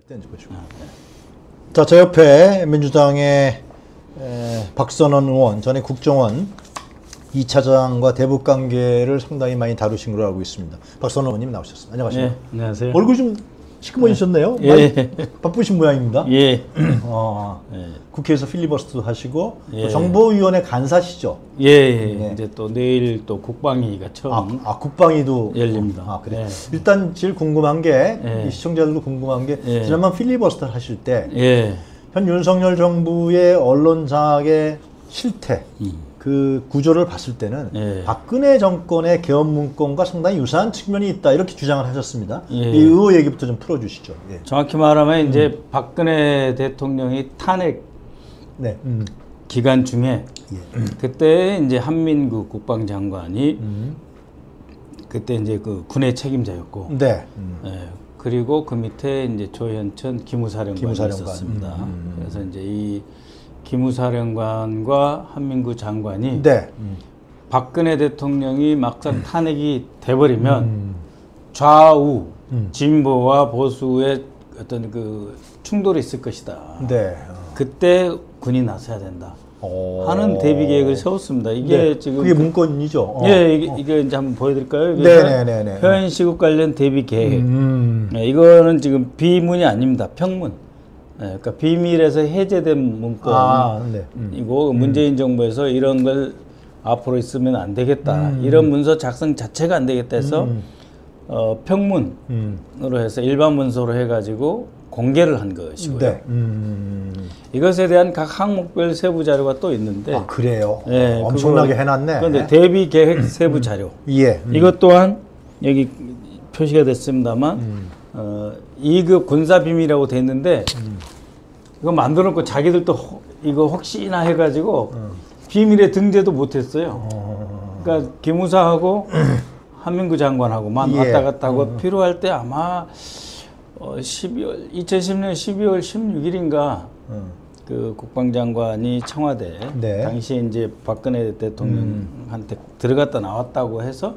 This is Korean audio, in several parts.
땡겨보시고. 자, 저 옆에 민주당의 박선원 의원, 전에 국정원 2차장과 대북 관계를 상당히 많이 다루신 걸로 알고 있습니다. 박선원 의원님 나오셨습니다. 안녕하세요. 네, 안녕하세요. 얼굴 좀 시커머지셨네요. 예. 바쁘신 모양입니다. 예. 국회에서 필리버스터 하시고 예. 또 정보위원회 간사시죠. 예. 이제 또 내일 또 국방위가 처음 국방위도 열립니다. 그래. 예. 일단 제일 궁금한 게 예. 시청자들도 궁금한 게 예. 지난번 필리버스터 하실 때 예. 현 윤석열 정부의 언론 장악의 실태, 그 구조를 봤을 때는 예. 박근혜 정권의 개헌 문건과 상당히 유사한 측면이 있다 이렇게 주장을 하셨습니다. 예. 이 의혹 얘기부터 좀 풀어주시죠. 예. 정확히 말하면 이제 박근혜 대통령이 탄핵 네. 기간 중에 그때 이제 한민구 국방장관이 그때 이제 그 군의 책임자였고, 네. 예. 그리고 그 밑에 이제 조현천 기무사령관이 있었습니다. 그래서 이제 이 기무사령관과 한민구 장관이 네. 박근혜 대통령이 막상 탄핵이 돼버리면 좌우 진보와 보수의 어떤 그 충돌이 있을 것이다. 네. 그때 군이 나서야 된다 하는 대비 계획을 세웠습니다. 이게 네. 지금 그게 문건이죠. 예, 이게 이제 한번 보여드릴까요? 네네네. 표현 시국 관련 대비 계획. 네, 이거는 지금 비문이 아닙니다. 평문. 네, 그러니까 비밀에서 해제된 문건이고 문재인 정부에서 이런 걸 앞으로 있으면 안 되겠다. 이런 문서 작성 자체가 안 되겠다 해서 평문으로 해서 일반 문서로 해가지고 공개를 한 것이고요. 네. 이것에 대한 각 항목별 세부 자료가 또 있는데. 그래요? 네, 엄청나게 해놨네. 그런데 대비 계획 세부 자료. 예. 이것 또한 여기 표시가 됐습니다만 2급 군사 비밀이라고 돼 있는데 이거 만들어 놓고 자기들도 이거 혹시나 해가지고 비밀에 등재도 못했어요. 그러니까 기무사하고 한민구 장관하고만 왔다 갔다 하고 필요할 때 아마 2010년 12월 16일인가 그 국방장관이 청와대 당시에 이제 박근혜 대통령한테 들어갔다 나왔다고 해서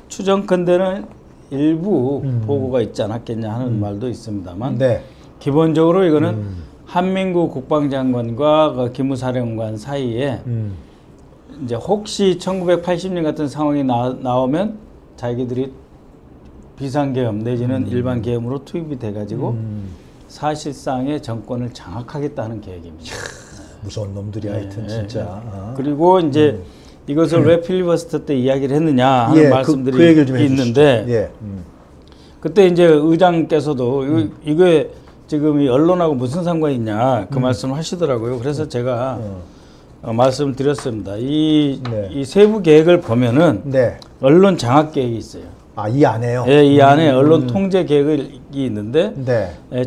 추정컨대는 일부 보고가 있지 않았겠냐 하는 말도 있습니다만 기본적으로 이거는 한민구 국방장관과 그 기무사령관 사이에 이제 혹시 1980년 같은 상황이 나오면 자기들이 비상계엄 내지는 일반 계엄으로 투입이 돼가지고 사실상의 정권을 장악하겠다는 계획입니다. 무서운 놈들이 하여튼 진짜. 그리고 이제 이것을 왜 필리버스터 때 이야기를 했느냐 하는 말씀들이 그 얘기를 좀 있는데 그때 이제 의장께서도 이게 지금 이 언론하고 무슨 상관이 있냐 그 말씀을 하시더라고요. 그래서 제가 말씀을 드렸습니다. 이 세부 계획을 보면은 언론 장악 계획이 있어요. 이 안에요? 예, 이 안에 언론 통제 계획이 있는데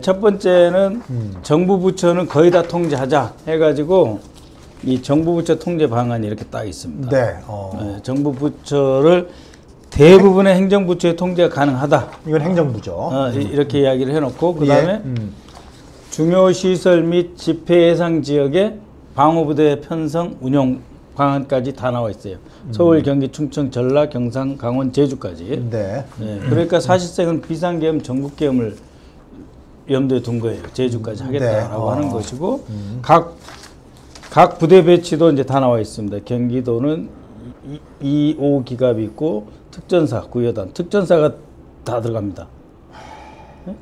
첫 번째는 정부 부처는 거의 다 통제하자 해가지고 이 정부 부처 통제 방안이 이렇게 딱 있습니다. 정부 부처를 대부분의 행정부처의 통제가 가능하다. 이건 행정부죠. 이렇게 이야기를 해놓고 그 다음에 중요시설 및 집회 예상 지역의 방어부대 편성 운영 방안까지 다 나와 있어요. 서울, 경기, 충청, 전라, 경상, 강원, 제주까지. 그러니까 사실상은 비상계엄, 전국계엄을 염두에 둔 거예요. 제주까지 하겠다라고 하는 것이고 각 부대 배치도 이제 다 나와 있습니다. 경기도는 2~5기갑이 있고 특전사, 구여단, 특전사가 다 들어갑니다.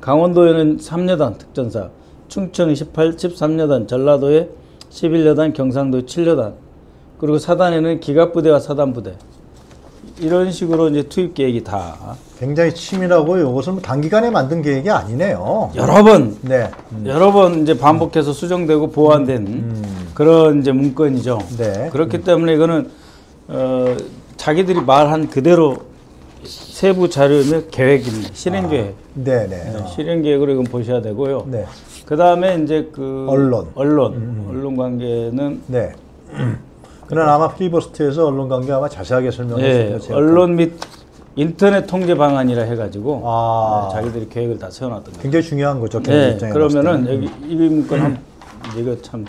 강원도에는 3여단 특전사, 충청 13여단, 전라도에 11여단, 경상도 7여단, 그리고 사단에는 기갑부대와 사단부대 이런 식으로 이제 투입 계획이 다 굉장히 치밀하고 이것은 단기간에 만든 계획이 아니네요. 여러 번 이제 반복해서 수정되고 보완된 그런 이제 문건이죠. 그렇기 때문에 이거는 자기들이 말한 그대로 세부 자료는 계획입니다. 실행 계획. 실행 계획으로 이건 보셔야 되고요. 그 다음에 이제 그 언론 관계는 그는 아마 필리버스터에서 언론 관계 아마 자세하게 설명했을 거예요. 언론 및 인터넷 통제 방안이라 해가지고 자기들이 계획을 다 세워놨던 거죠. 굉장히 중요한 거죠. 그러면은 여기 이 문건 한번 이거 참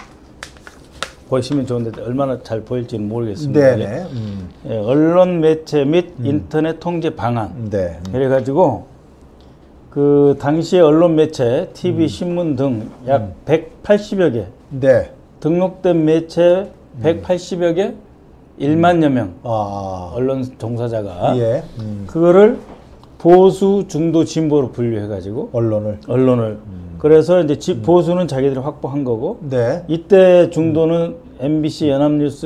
보시면 좋은데 얼마나 잘 보일지는 모르겠습니다. 언론 매체 및 인터넷 통제 방안. 그래가지고 그 당시에 언론 매체, TV, 신문 등 약 180여 개, 네. 등록된 매체 180여 개, 1만여 명 언론 종사자가 예. 그거를 보수, 중도, 진보로 분류해가지고 언론을 그래서 이제 보수는 자기들이 확보한 거고 네. 이때 중도는 MBC, 연합뉴스,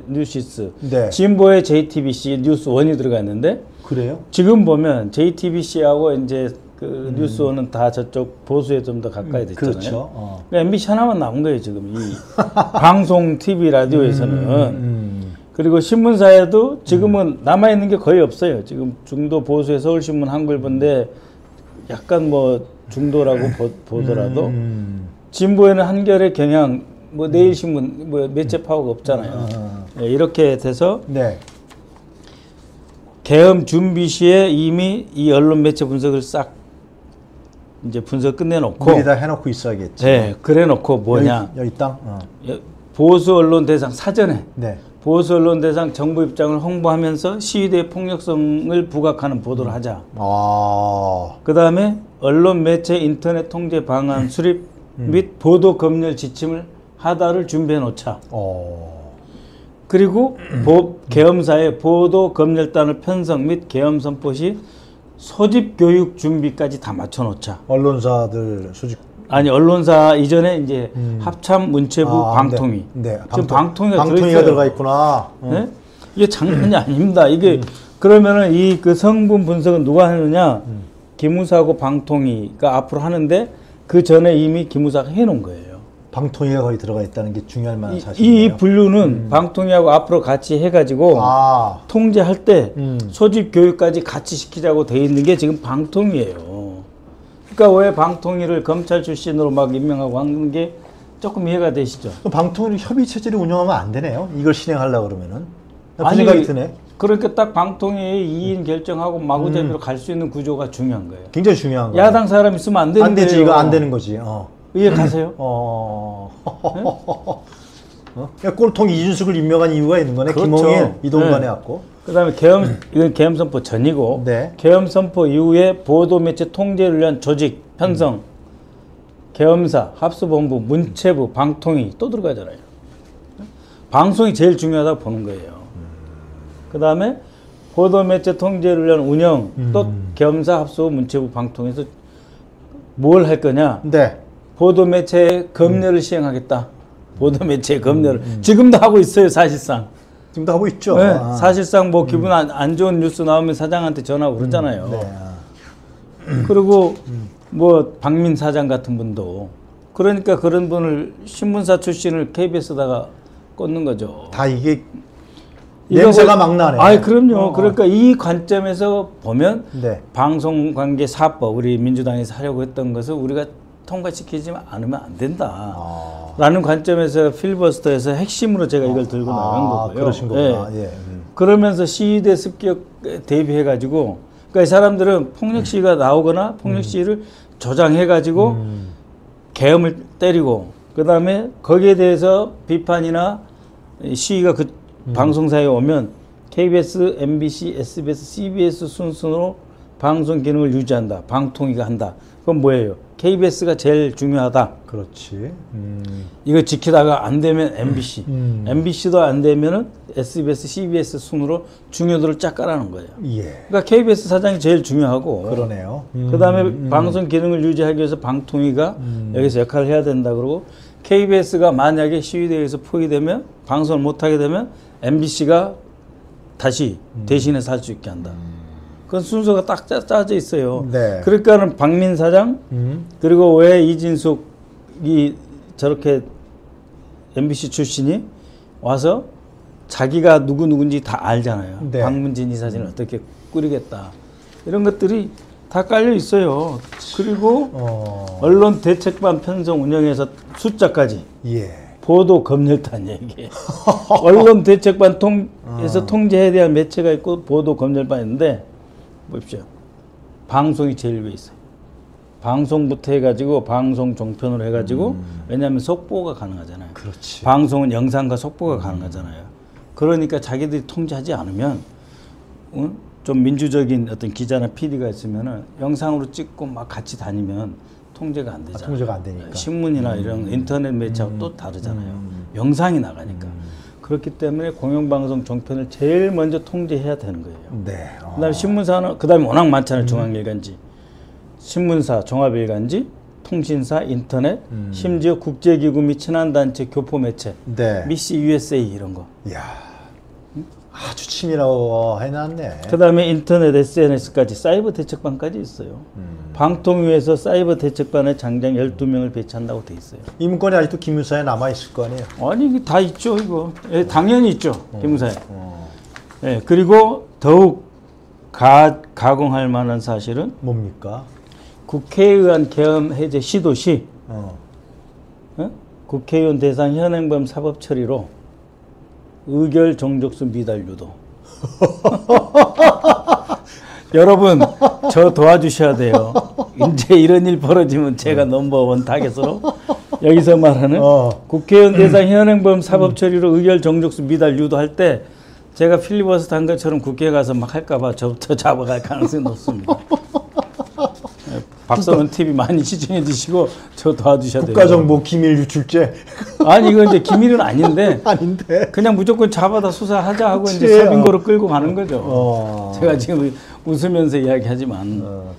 뉴시스, 네. 진보에 JTBC, 뉴스원이 들어가 있는데 그래요? 지금 보면 JTBC하고 이제 그 뉴스원은 다 저쪽 보수에 좀 더 가까이 됐잖아요. 그렇죠. 그러니까 MBC 하나만 남은 거예요 지금 이 방송, TV, 라디오에서는. 그리고 신문사에도 지금은 남아 있는 게 거의 없어요. 지금 중도 보수의 서울신문, 한글보인데 약간 뭐 중도라고 보더라도 진보에는 한겨레, 경향, 뭐 내일신문, 뭐 매체 파워가 없잖아요. 네, 이렇게 돼서 네. 계엄 준비 시에 이미 이 언론 매체 분석을 싹 이제 분석 끝내놓고 미리 다 해놓고 있어야겠지. 네, 그래놓고 뭐냐 여기 땅. 보수 언론 대상 사전에 네. 보수 언론 대상 정부 입장을 홍보하면서 시위대 폭력성을 부각하는 보도를 하자. 그 다음에 언론 매체 인터넷 통제 방안 수립 및 보도 검열 지침을 하다를 준비해 놓자. 그리고 계엄사에 보도 검열단을 편성 및 계엄 선포 시 소집 교육 준비까지 다 맞춰 놓자. 언론사들 소집. 아니 언론사 이전에 이제 합참, 문체부, 방통위. 네. 지금 방통위가 들어가 있구나. 네? 이게 장난이 아닙니다. 이게 그러면은 이 그 성분 분석은 누가 하느냐? 기무사하고 방통위가 앞으로 하는데 그 전에 이미 기무사가 해놓은 거예요. 방통위가 거의 들어가 있다는 게 중요할 만한 사실이에요. 이 분류는 방통위하고 앞으로 같이 해가지고 통제할 때 소집 교육까지 같이 시키자고 돼 있는 게 지금 방통위예요. 그러니까 왜 방통위를 검찰 출신으로 막 임명하고 하는 게 조금 이해가 되시죠? 방통위를 협의 체제를 운영하면 안 되네요. 이걸 실행하려고 그러면은. 그 생각이 드네. 그러니까 딱 방통위에 2인 결정하고 마구잡이로 갈 수 있는 구조가 중요한 거예요. 굉장히 중요한 거예요. 야당 사람 있으면 안 되는 안 되지. 거예요. 이거 안 되는 거지. 이해 가세요? 그러니까 꼴통 이준석을 임명한 이유가 있는 거네. 그렇죠. 김홍일, 이동관 해갖고. 그다음에 이건 계엄 선포 전이고 네. 계엄 선포 이후에 보도 매체 통제를 위한 조직 편성, 계엄사, 합수본부, 문체부, 방통위 또 들어가잖아요. 방송이 제일 중요하다고 보는 거예요. 그다음에 보도 매체 통제를 위한 운영, 또 계엄사, 합수부, 문체부, 방통위에서 뭘 할 거냐? 네. 보도 매체 검열을 시행하겠다. 보도 매체 검열을 지금도 하고 있어요, 사실상. 지금도 하고 있죠. 네, 사실상 뭐 기분 안 좋은 뉴스 나오면 사장한테 전화하고 그러잖아요. 네. 그리고 뭐 박민 사장 같은 분도 그러니까 그런 분을 신문사 출신을 KBS에다가 꽂는 거죠. 다 이게 냄새가 막 나네. 아, 그럼요. 그러니까 이 관점에서 보면 네. 방송관계 사법 우리 민주당에서 하려고 했던 것을 우리가 통과시키지 않으면 안 된다. 라는 관점에서 필버스터에서 핵심으로 제가 이걸 들고 나간 거고요. 그러신 거구나. 예. 예. 그러면서 시위대 습격 대비해가지고, 그러니까 이 사람들은 폭력 시위가 나오거나 폭력 시위를 조장해가지고 계엄을 때리고, 그 다음에 거기에 대해서 비판이나 시위가 그 방송사에 오면 KBS, MBC, SBS, CBS 순서로 방송 기능을 유지한다. 방통위가 한다. 그건 뭐예요? KBS가 제일 중요하다. 그렇지. 이거 지키다가 안 되면 MBC, MBC도 안 되면은 SBS, CBS 순으로 중요도를 쫙 깔아놓은 거예요. 예. 그러니까 KBS 사장이 제일 중요하고, 그러네요. 그다음에 방송 기능을 유지하기 위해서 방통위가 여기서 역할을 해야 된다 그러고, KBS가 만약에 시위대에서 포위되면 방송을 못하게 되면 MBC가 다시 대신해서 할 수 있게 한다. 그건 순서가 딱 짜져 있어요. 네. 그러니까는 박민 사장 그리고 왜 이진숙이 저렇게 MBC 출신이 와서 자기가 누군지 다 알잖아요. 네. 박문진 이사진을 어떻게 꾸리겠다. 이런 것들이 다 깔려 있어요. 그리고 언론 대책반 편성 운영에서 숫자까지. 예. 보도 검열단 얘기. 언론 대책반에서 통제에 대한 매체가 있고 보도 검열반이 있는데 보십시오. 방송이 제일 위에 있어요. 방송부터 해가지고 방송 종편으로 해가지고 왜냐하면 속보가 가능하잖아요. 그렇지. 방송은 영상과 속보가 가능하잖아요. 그러니까 자기들이 통제하지 않으면 좀 민주적인 어떤 기자나 PD가 있으면은 영상으로 찍고 막 같이 다니면 통제가 안 되잖아요. 통제가 안 되니까. 신문이나 이런 인터넷 매체하고 또 다르잖아요. 영상이 나가니까. 그렇기 때문에 공영방송 종편을 제일 먼저 통제해야 되는 거예요. 네. 그다음에 신문사는 그다음에 워낙 많잖아요. 중앙일간지, 신문사, 종합일간지, 통신사, 인터넷, 심지어 국제기구 및 친한단체, 교포매체, 네. 미시 USA 이런 거. 이야, 아주 치밀하고 해놨네. 그다음에 인터넷, SNS까지 사이버 대책반까지 있어요. 방통위에서 사이버 대책반에 장장 12명을 배치한다고 돼 있어요. 이 문건이 아직도 기무사에 남아 있을 거 아니에요? 아니 이게 다 있죠 이거. 예, 당연히 있죠 기무사에. 예, 그리고 더욱 가공할 만한 사실은 뭡니까? 국회의원 계엄 해제 시도시 어. 국회의원 대상 현행범 사법 처리로 의결 종족수 미달 유도. 여러분 저 도와주셔야 돼요. 이제 이런 일 벌어지면 제가 넘버원 타겟으로 여기서 말하는 국회의원 대상 현행범 사법 처리로 의결 종족수 미달 유도할 때 제가 필리버스터 한 것처럼 국회에 가서 막 할까봐 저부터 잡아갈 가능성이 높습니다. 박선원 TV 많이 시청해 주시고 저 도와주셔야 돼요. 국가정보 기밀 유출죄? 아니 이거 이제 기밀은 아닌데 아닌데. 그냥 무조건 잡아다 수사하자 하고 이제 서빙고로 끌고 가는 거죠. 제가 지금 웃으면서 이야기하지만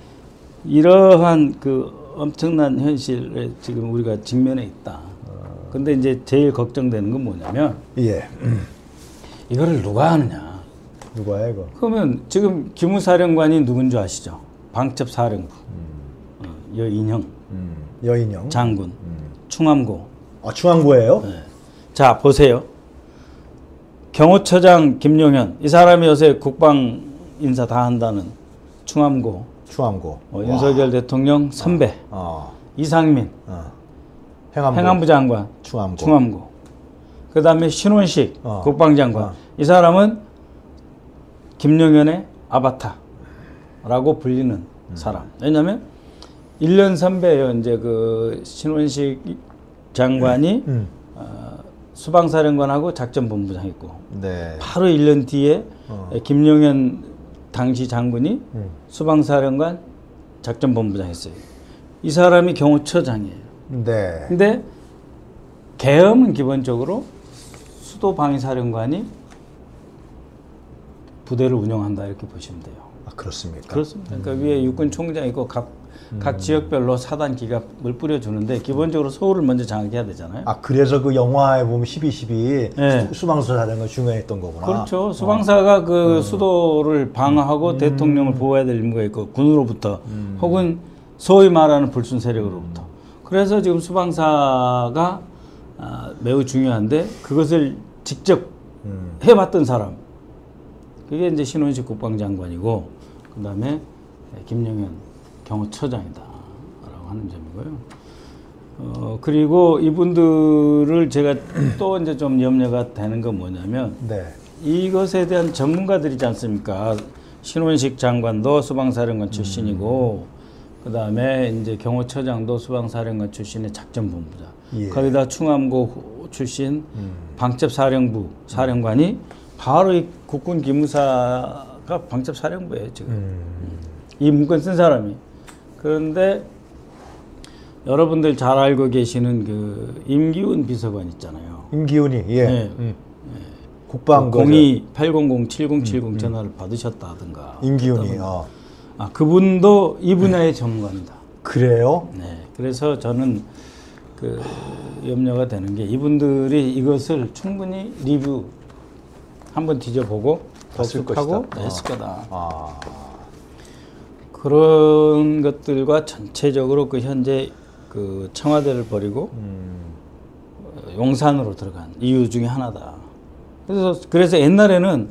이러한 그 엄청난 현실에 지금 우리가 직면해 있다. 근데 이제 제일 걱정되는 건 뭐냐면 예. 이거를 누가 하느냐. 누가야 이거? 그러면 지금 기무사령관이 누군 줄 아시죠? 방첩사령부 여인형 여인형 장군 충암고. 아 충암고예요? 네. 자 보세요. 경호처장 김용현 이 사람이 요새 국방 인사 다 한다는 충암고. 충암고. 윤석열 대통령 선배. 이상민 행안부 장관 충암고. 그다음에 신원식 국방장관. 이 사람은 김용현의 아바타라고 불리는 사람. 왜냐하면 1년 선배예요. 이제 그 신원식 장관이 수방사령관하고 작전본부장이고 네. 바로 1년 뒤에 김용현 당시 장군이 수방사령관 작전본부장했어요. 이 사람이 경호처장이에요. 네. 근데 계엄은 기본적으로 수도방위사령관이 부대를 운영한다 이렇게 보시면 돼요. 아 그렇습니까? 그렇습니다. 그러니까 위에 육군 총장이 있고 각 지역별로 사단 기갑을 뿌려주는데 기본적으로 서울을 먼저 장악해야 되잖아요. 아 그래서 그 영화에 보면 12.12 네. 수방사 자는 건 중요했던 거구나. 그렇죠. 수방사가 그 수도를 방어하고 대통령을 보호해야 될 의무가 있고 군으로부터 혹은 소위 말하는 불순 세력으로부터. 그래서 지금 수방사가 매우 중요한데 그것을 직접 해봤던 사람. 그게 이제 신원식 국방장관이고 그다음에 김용현 경호처장이다라고 하는 점이고요. 그리고 이분들을 제가 또 이제 좀 염려가 되는 건 뭐냐면 네. 이것에 대한 전문가들이지 않습니까? 신원식 장관도 수방사령관 출신이고 그다음에 이제 경호처장도 수방사령관 출신의 작전본부장. 예. 거기다 충암고 출신 방첩사령부 사령관이 바로 이 국군 기무사가 방첩사령부예요 지금. 이 문건 쓴 사람이. 그런데 여러분들 잘 알고 계시는 그 임기훈 비서관 있잖아요. 임기훈이 예. 네. 국방 02-800-7070 전화를 받으셨다든가. 임기훈이. 그분도 이 분야의 전문가입니다. 그래요? 네. 그래서 저는 그 염려가 되는 게 이분들이 이것을 충분히 리뷰 한번 뒤져보고 독특하고 했을 거다. 그런 것들과 전체적으로 그 현재 그 청와대를 버리고 용산으로 들어간 이유 중에 하나다. 그래서 옛날에는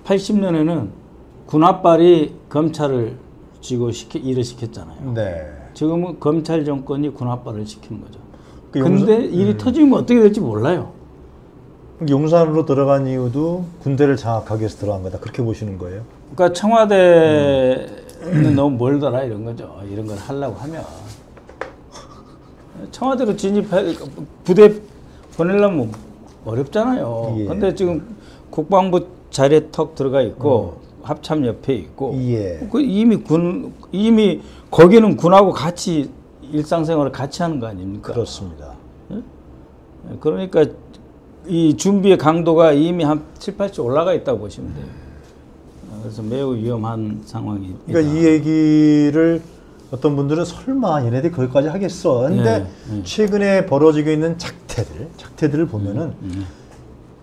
80년에는 군합발이 검찰을 쥐고 일을 시켰잖아요. 네. 지금은 검찰 정권이 군합발을 시키는 거죠. 근데 일이 터지면 어떻게 될지 몰라요. 용산으로 들어간 이유도 군대를 장악하기 위해서 들어간 거다. 그렇게 보시는 거예요? 그러니까 청와대는 너무 멀더라 이런 거죠. 이런 걸 하려고 하면 청와대로 진입해 부대 보내려면 어렵잖아요. 예. 근데 지금 국방부 자리에 턱 들어가 있고 합참 옆에 있고 예. 그 이미 거기는 군하고 같이 일상생활을 같이 하는 거 아닙니까? 그렇습니다. 그러니까 이 준비의 강도가 이미 한 7, 80 올라가 있다고 보시면 돼요. 그래서 매우 위험한 상황입니다. 그러니까 이 얘기를 어떤 분들은 설마 얘네들이 거기까지 하겠어. 근데 최근에 벌어지고 있는 작태들을 보면은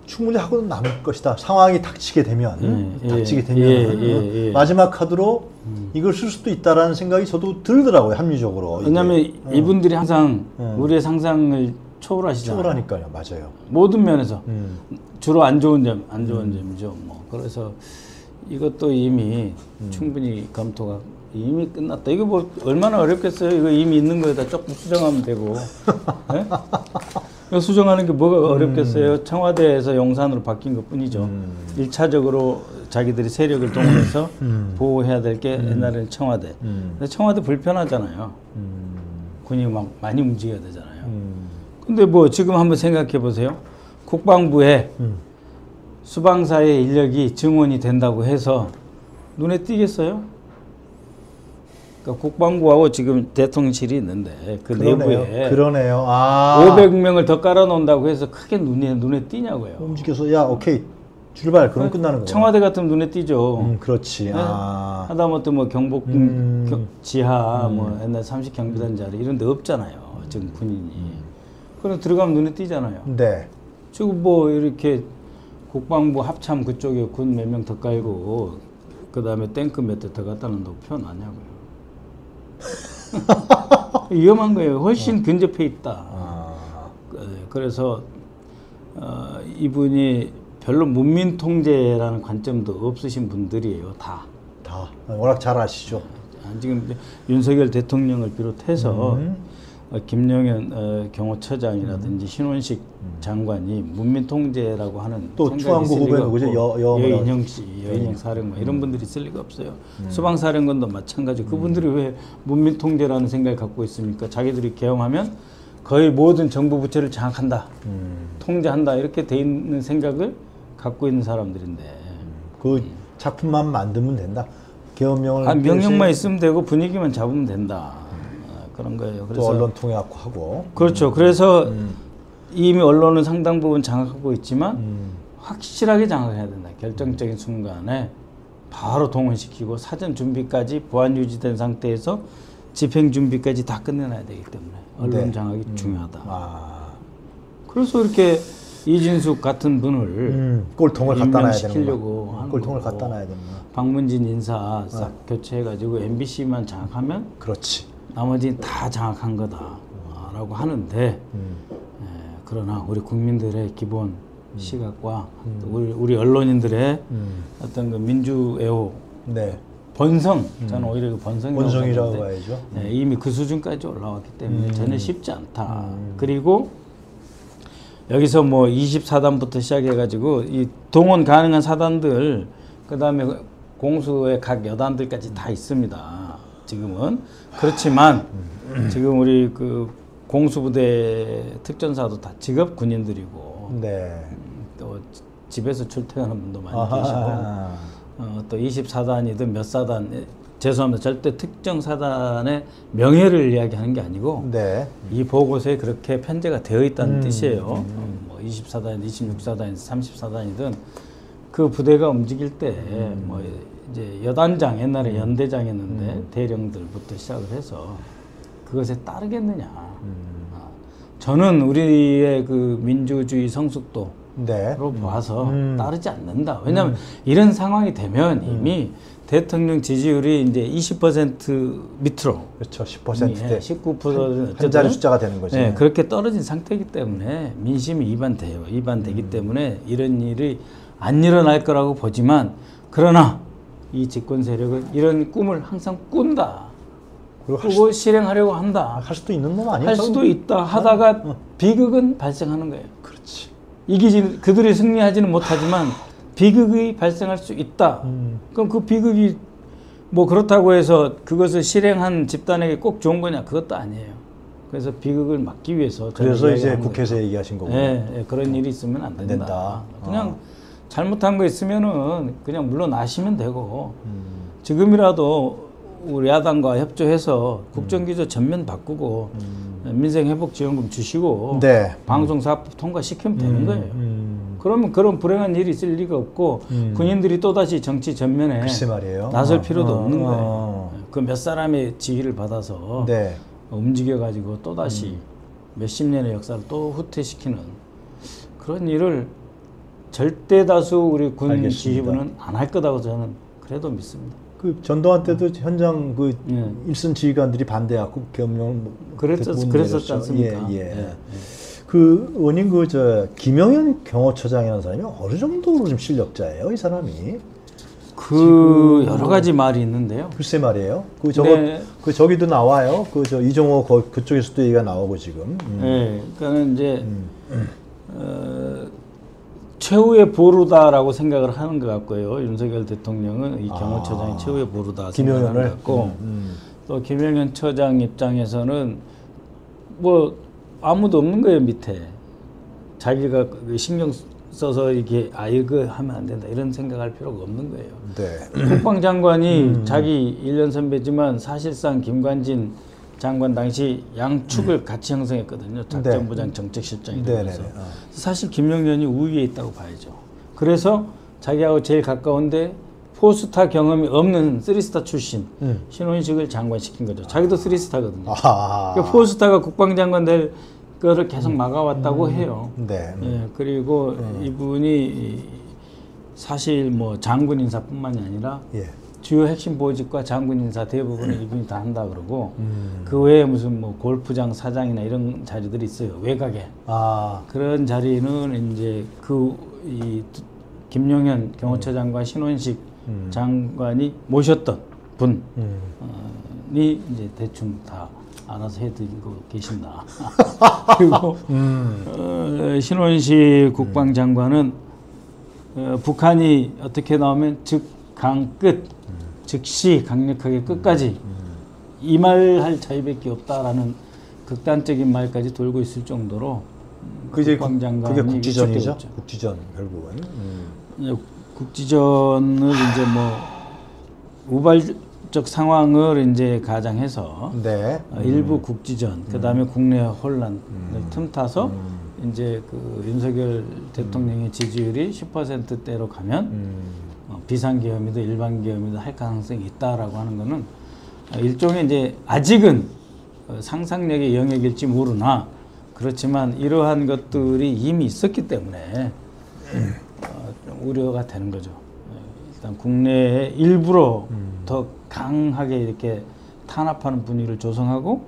충분히 하고 남을 것이다. 상황이 닥치게 되면, 마지막 카드로 이걸 쓸 수도 있다라는 생각이 저도 들더라고요, 합리적으로. 왜냐하면 이분들이 항상 우리의 상상을 초월하시잖아요. 초월하니까요, 맞아요. 모든 면에서 주로 안 좋은 점이죠. 뭐 그래서 이것도 이미 충분히 검토가 이미 끝났다. 이거 뭐 얼마나 어렵겠어요. 이거 이미 있는 거에다 조금 수정하면 되고. 네? 이거 수정하는 게 뭐가 어렵겠어요. 청와대에서 용산으로 바뀐 것 뿐이죠. 1차적으로 자기들이 세력을 동원해서 보호해야 될 게 옛날에는 청와대. 근데 청와대 불편하잖아요. 군이 막 많이 움직여야 되잖아요. 근데 뭐 지금 한번 생각해 보세요. 국방부에 수방사의 인력이 증원이 된다고 해서 눈에 띄겠어요? 그러니까 국방부하고 지금 대통령실이 있는데 그 내부에 그러네요. 500명을 더 깔아놓는다고 해서 크게 눈에 띄냐고요. 움직여서 야 오케이 출발 그럼 끝나는 거예요. 청와대 같으면 눈에 띄죠. 그렇지. 네? 하다못해 뭐 경복 지하 뭐 옛날 30경비단 자리 이런 데 없잖아요. 지금 군인이. 그럼 들어가면 눈에 띄잖아요. 네. 지금 뭐 이렇게 국방부 합참 그쪽에 군 몇 명 더 깔고 그 다음에 탱크 몇 대 더 갖다 놓는다고 표현하냐고요. 위험한 거예요. 훨씬 근접해 있다. 그래서 이분이 별로 문민 통제라는 관점도 없으신 분들이에요. 다. 워낙 잘 아시죠. 지금 윤석열 대통령을 비롯해서 김용현 경호처장이라든지 신원식 장관이 문민 통제라고 하는 또 투항구 후배 누구죠? 여인형 씨, 여인형 사령관 이런 분들이 있을 리가 없어요. 수방사령관도 마찬가지고 그분들이 왜 문민 통제라는 생각을 갖고 있습니까? 자기들이 계엄하면 거의 모든 정부 부처를 장악한다, 통제한다 이렇게 돼 있는 생각을 갖고 있는 사람들인데 그 작품만 만들면 된다. 계엄령을 명령만 있으면 되고 분위기만 잡으면 된다. 그런 거예요. 그래서 또 언론 통역하고 하고. 그렇죠. 그래서 이미 언론은 상당 부분 장악하고 있지만 확실하게 장악해야 된다. 결정적인 순간에 바로 동원시키고 사전 준비까지 보안 유지된 상태에서 집행 준비까지 다 끝내놔야 되기 때문에 언론 장악이 중요하다. 그래서 이렇게 이진숙 같은 분을 꼴통을 갖다 놔야 시키려고 하는 꼴통을 거고. 갖다 놔야 됩니다. 박문진 인사 싹 교체해가지고 MBC만 장악하면 그렇지. 나머지는 다 장악한 거다라고 하는데 그러나 우리 국민들의 기본 시각과 우리 언론인들의 어떤 그 민주애호 번성 저는 오히려 그 번성이라고 봐야죠. 이미 그 수준까지 올라왔기 때문에 전혀 쉽지 않다. 그리고 여기서 뭐 24단부터 시작해가지고 이 동원 가능한 사단들 그 다음에 공수의 각 여단들까지 다 있습니다. 지금은 그렇지만 지금 우리 그 공수부대 특전사도 다 직업 군인들이고 또 집에서 출퇴근하는 분도 많이 계시고 또 24단이든 몇 사단 죄송합니다. 절대 특정 사단의 명예를 이야기하는 게 아니고 이 보고서에 그렇게 편제가 되어 있다는 뜻이에요. 뭐 24단이든 26사단이든 34단이든 그 부대가 움직일 때 뭐 이제 여단장 옛날에 연대장이었는데 대령들부터 시작을 해서 그것에 따르겠느냐. 저는 우리의 그 민주주의 성숙도로 봐서 따르지 않는다. 왜냐하면 이런 상황이 되면 이미 대통령 지지율이 이제 20% 밑으로 그렇죠. 10%대 19% 한 자리 숫자가 되는 거죠. 네, 그렇게 떨어진 상태이기 때문에 민심이 이반되기 때문에 이런 일이 안 일어날 거라고 보지만 그러나 이 집권 세력은 이런 꿈을 항상 꾼다. 그리고 실행하려고 한다. 할 수도 있는 놈 아니에요? 할 수도 있다 하다가 비극은 발생하는 거예요. 그렇지. 그들이 승리하지는 못하지만 비극이 발생할 수 있다. 그럼 그 비극이 뭐 그렇다고 해서 그것을 실행한 집단에게 꼭 좋은 거냐? 그것도 아니에요. 그래서 비극을 막기 위해서 그래서 이제 국회에서 얘기하신 거고. 네, 그런 일이 있으면 안 된다. 그냥 잘못한 거 있으면은 그냥 물러나시면 되고 지금이라도 우리 야당과 협조해서 국정기조 전면 바꾸고 민생회복지원금 주시고 네. 방송사법 통과시키면 되는 거예요. 그러면 그런 불행한 일이 있을 리가 없고 군인들이 또다시 정치 전면에 글쎄 말이에요. 나설 필요도 없는 거예요. 그 몇 사람의 지휘를 받아서 네. 움직여가지고 또다시 몇십 년의 역사를 또 후퇴시키는 그런 일을 절대 다수 우리 군 알겠습니다. 지휘부는 안 할 거다고 저는 그래도 믿습니다. 그 전두환 때도 현장 그 예. 일선 지휘관들이 반대하고 겸용을 그랬었지 않습니까? 예. 예. 그 의원님 그 김영현 경호처장이라는 사람이 어느 정도로 좀 실력자예요, 이 사람이? 그 여러 가지 말이 있는데요. 글쎄 말이에요. 그 저거 네. 그 저기도 나와요. 그 저 이종호 그쪽에서도 얘기가 나오고 지금. 네, 그러니까 이제 최후의 보루다라고 생각을 하는 것 같고요. 윤석열 대통령은 이 경호처장이 최후의 보루다 생각하는 것 같고 또 김영현 처장 입장에서는 뭐 아무도 없는 거예요, 밑에. 자기가 신경 써서 이렇게 이거 하면 안 된다 이런 생각할 필요가 없는 거예요. 네. 국방장관이 자기 1년 선배지만 사실상 김관진 장관 당시 양축을 같이 형성했거든요. 작전부장 정책실장이 되면서. 사실 김영현이 우위에 있다고 봐야죠. 그래서 자기하고 제일 가까운데 포스타 경험이 없는 3스타 출신 신원식을 장관시킨 거죠. 자기도 3스타거든요. 그러니까 포스타가 국방장관 될 거를 계속 막아왔다고 해요. 네. 예, 그리고 이분이 사실 뭐 장군 인사뿐만이 아니라 예. 주요 핵심 보직과 장군 인사 대부분을 이분이 다 한다 그러고 그 외에 무슨 뭐 골프장 사장이나 이런 자리들이 있어요. 외곽에. 그런 자리는 이제 이 김용현 경호처장과 신원식 장관이 모셨던 분이 이제 대충 다 알아서 해드리고 계신다. 그리고 신원식 국방장관은 북한이 어떻게 나오면 강 끝, 즉시 강력하게 끝까지 이 말 할 자유밖에 없다라는 극단적인 말까지 돌고 있을 정도로 국방장관이 그게 국지전이죠. 위축되었죠. 국지전 결국은. 국지전을 이제 뭐 우발적 상황을 이제 가장해서 네. 일부 국지전, 그 다음에 국내 혼란을 틈타서 이제 그 윤석열 대통령의 지지율이 10%대로 가면 비상계엄이든 일반계엄이든 할 가능성이 있다라고 하는 거는 일종의 이제 아직은 상상력의 영역일지 모르나 그렇지만 이러한 것들이 이미 있었기 때문에 우려가 되는 거죠. 일단 국내에 일부러 더 강하게 이렇게 탄압하는 분위기를 조성하고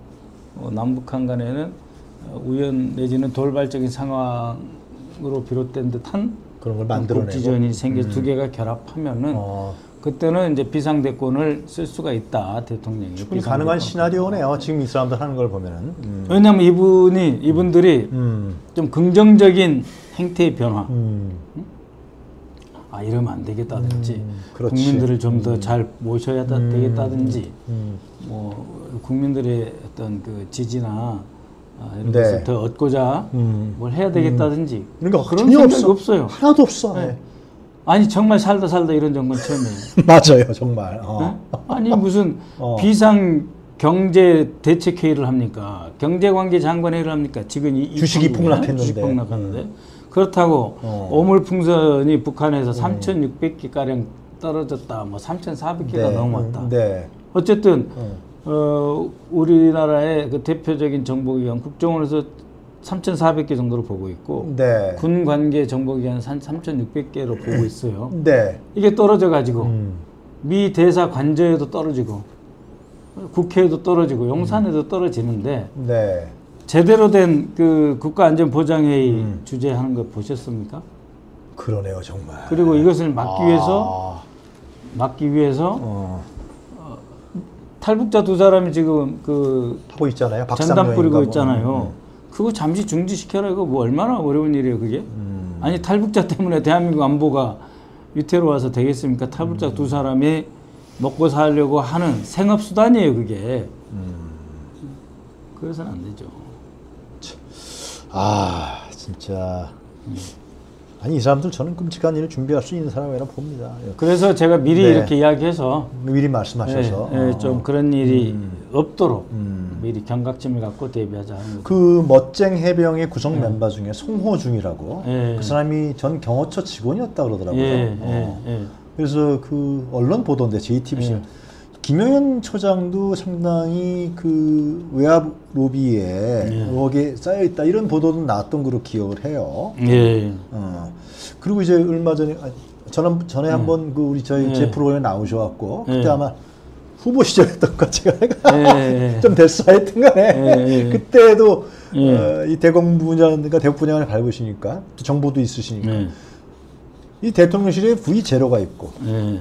남북한 간에는 우연 내지는 돌발적인 상황으로 비롯된 듯한 그런 걸 만들어내고 국지전이 생겨 두 개가 결합하면은 그때는 이제 비상대권을 쓸 수가 있다 대통령이. 충분히 가능한 시나리오네요. 지금 이 사람들 하는 걸 보면은. 왜냐하면 이분들이 좀 긍정적인 행태의 변화. 이러면 안 되겠다든지 국민들을 좀 더 잘 모셔야 되겠다든지 뭐 국민들의 어떤 그 지지나 이런 것을 더 얻고자 뭘 해야 되겠다든지 그러니까 그런 생각이 없어요. 하나도 없어. 네. 아니 정말 살다 이런 정권 처음이에요. 맞아요, 정말. 네? 아니 무슨 비상 경제 대책 회의를 합니까? 경제관계 장관 회의를 합니까? 지금 주식이 폭락했는데. 주식 폭락하는데 그렇다고 오물풍선이 북한에서 3,600개 가량 떨어졌다, 뭐 3,400개가 넘어왔다. 어쨌든 우리나라의 그 대표적인 정보기관 국정원에서 3,400개 정도로 보고 있고 군 관계 정보기관은 3,600개로 보고 있어요. 이게 떨어져가지고 미 대사 관저에도 떨어지고 국회에도 떨어지고 용산에도 떨어지는데 제대로 된 그 국가안전보장회의 주재하는 거 보셨습니까? 그러네요, 정말. 그리고 이것을 막기 위해서 탈북자 두 사람이 지금 그 하고 있잖아요. 전담 뿌리고 있잖아요. 그거 잠시 중지시켜라. 이거 뭐 얼마나 어려운 일이에요, 그게? 아니 탈북자 때문에 대한민국 안보가 위태로워서 되겠습니까? 탈북자 두 사람이 먹고 살려고 하는 생업수단이에요, 그게. 그래서는 안 되죠. 진짜 아니 이 사람들 저는 끔찍한 일을 준비할 수 있는 사람이라고 봅니다. 그래서 제가 미리 네. 이렇게 이야기해서 미리 말씀하셔서 좀 그런 일이 없도록 미리 경각심을 갖고 대비하자 하는 거죠. 그 멋쟁 해병의 구성 멤버 중에 송호중이라고 그 사람이 전 경호처 직원이었다 그러더라고요. 그래서 그 언론 보도인데 JTBC 김영현 처장도 상당히 그 외압 로비에 의혹에 쌓여 있다 이런 보도도 나왔던 걸로 기억을 해요. 그리고 이제 얼마 전에 전에 한번 그 우리 저희 제 프로그램에 나오셔갖고 그때 아마 후보 시절이었던 것 제가 좀 됐어 하여튼간에 그때도 이 대공분야가 대북 분야를 밟으시니까 또 정보도 있으시니까. 이 대통령실에 V0가 있고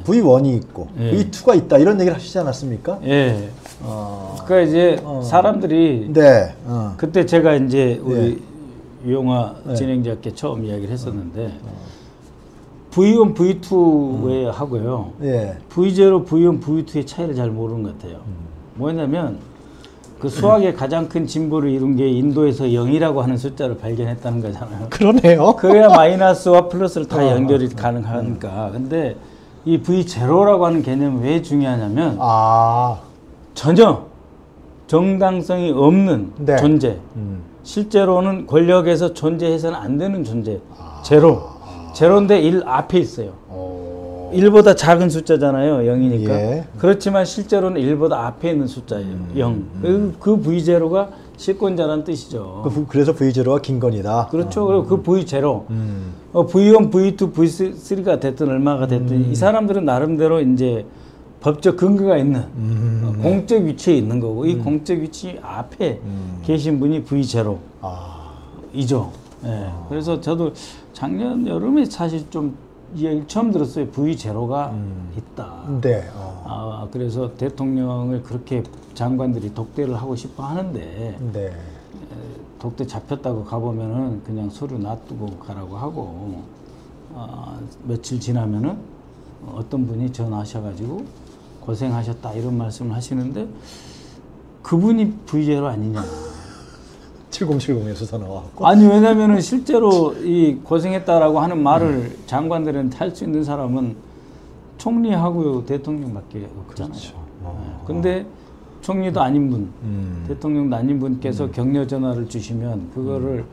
V1이 있고 V2가 있다 이런 얘기를 하시지 않았습니까? 그러니까 이제 사람들이 그때 제가 이제 우리 유영아 진행자께 처음 이야기를 했었는데 V1, V2에 하고요. V0, V1, V2의 차이를 잘 모르는 것 같아요. 뭐냐면 그 수학의 가장 큰 진보를 이룬 게 인도에서 0이라고 하는 숫자를 발견했다는 거잖아요. 그러네요. 그래야 마이너스와 플러스를 다 연결이 가능하니까. 근데 이 V0라고 하는 개념이 왜 중요하냐면 전혀 정당성이 없는 존재. 실제로는 권력에서 존재해서는 안 되는 존재. 제로인데 1 앞에 있어요. 1보다 작은 숫자잖아요. 0이니까. 그렇지만 실제로는 1보다 앞에 있는 숫자예요. 0. 그 V0가 실권자라는 뜻이죠. 그래서 V0가 김건희다. 그렇죠. 그리고 그 V0. V1, V2, V3가 됐든 얼마가 됐든 이 사람들은 나름대로 이제 법적 근거가 있는 공적 위치에 있는 거고 이 공적 위치 앞에 계신 분이 V0이죠. 그래서 저도 작년 여름에 사실 좀 이야기 처음 들었어요. V0가 있다. 그래서 대통령을 그렇게 장관들이 독대를 하고 싶어 하는데 독대 잡혔다고 가보면은 그냥 서류 놔두고 가라고 하고 며칠 지나면은 어떤 분이 전화하셔가지고 고생하셨다 이런 말씀을 하시는데 그분이 V0 아니냐. 7070에서 나왔고. 아니 왜냐면은 실제로 이 고생했다라고 하는 말을 장관들한테 할 수 있는 사람은 총리하고 대통령밖에 없잖아요. 그렇죠. 근데 총리도 아닌 분, 대통령도 아닌 분께서 격려 전화를 주시면 그거를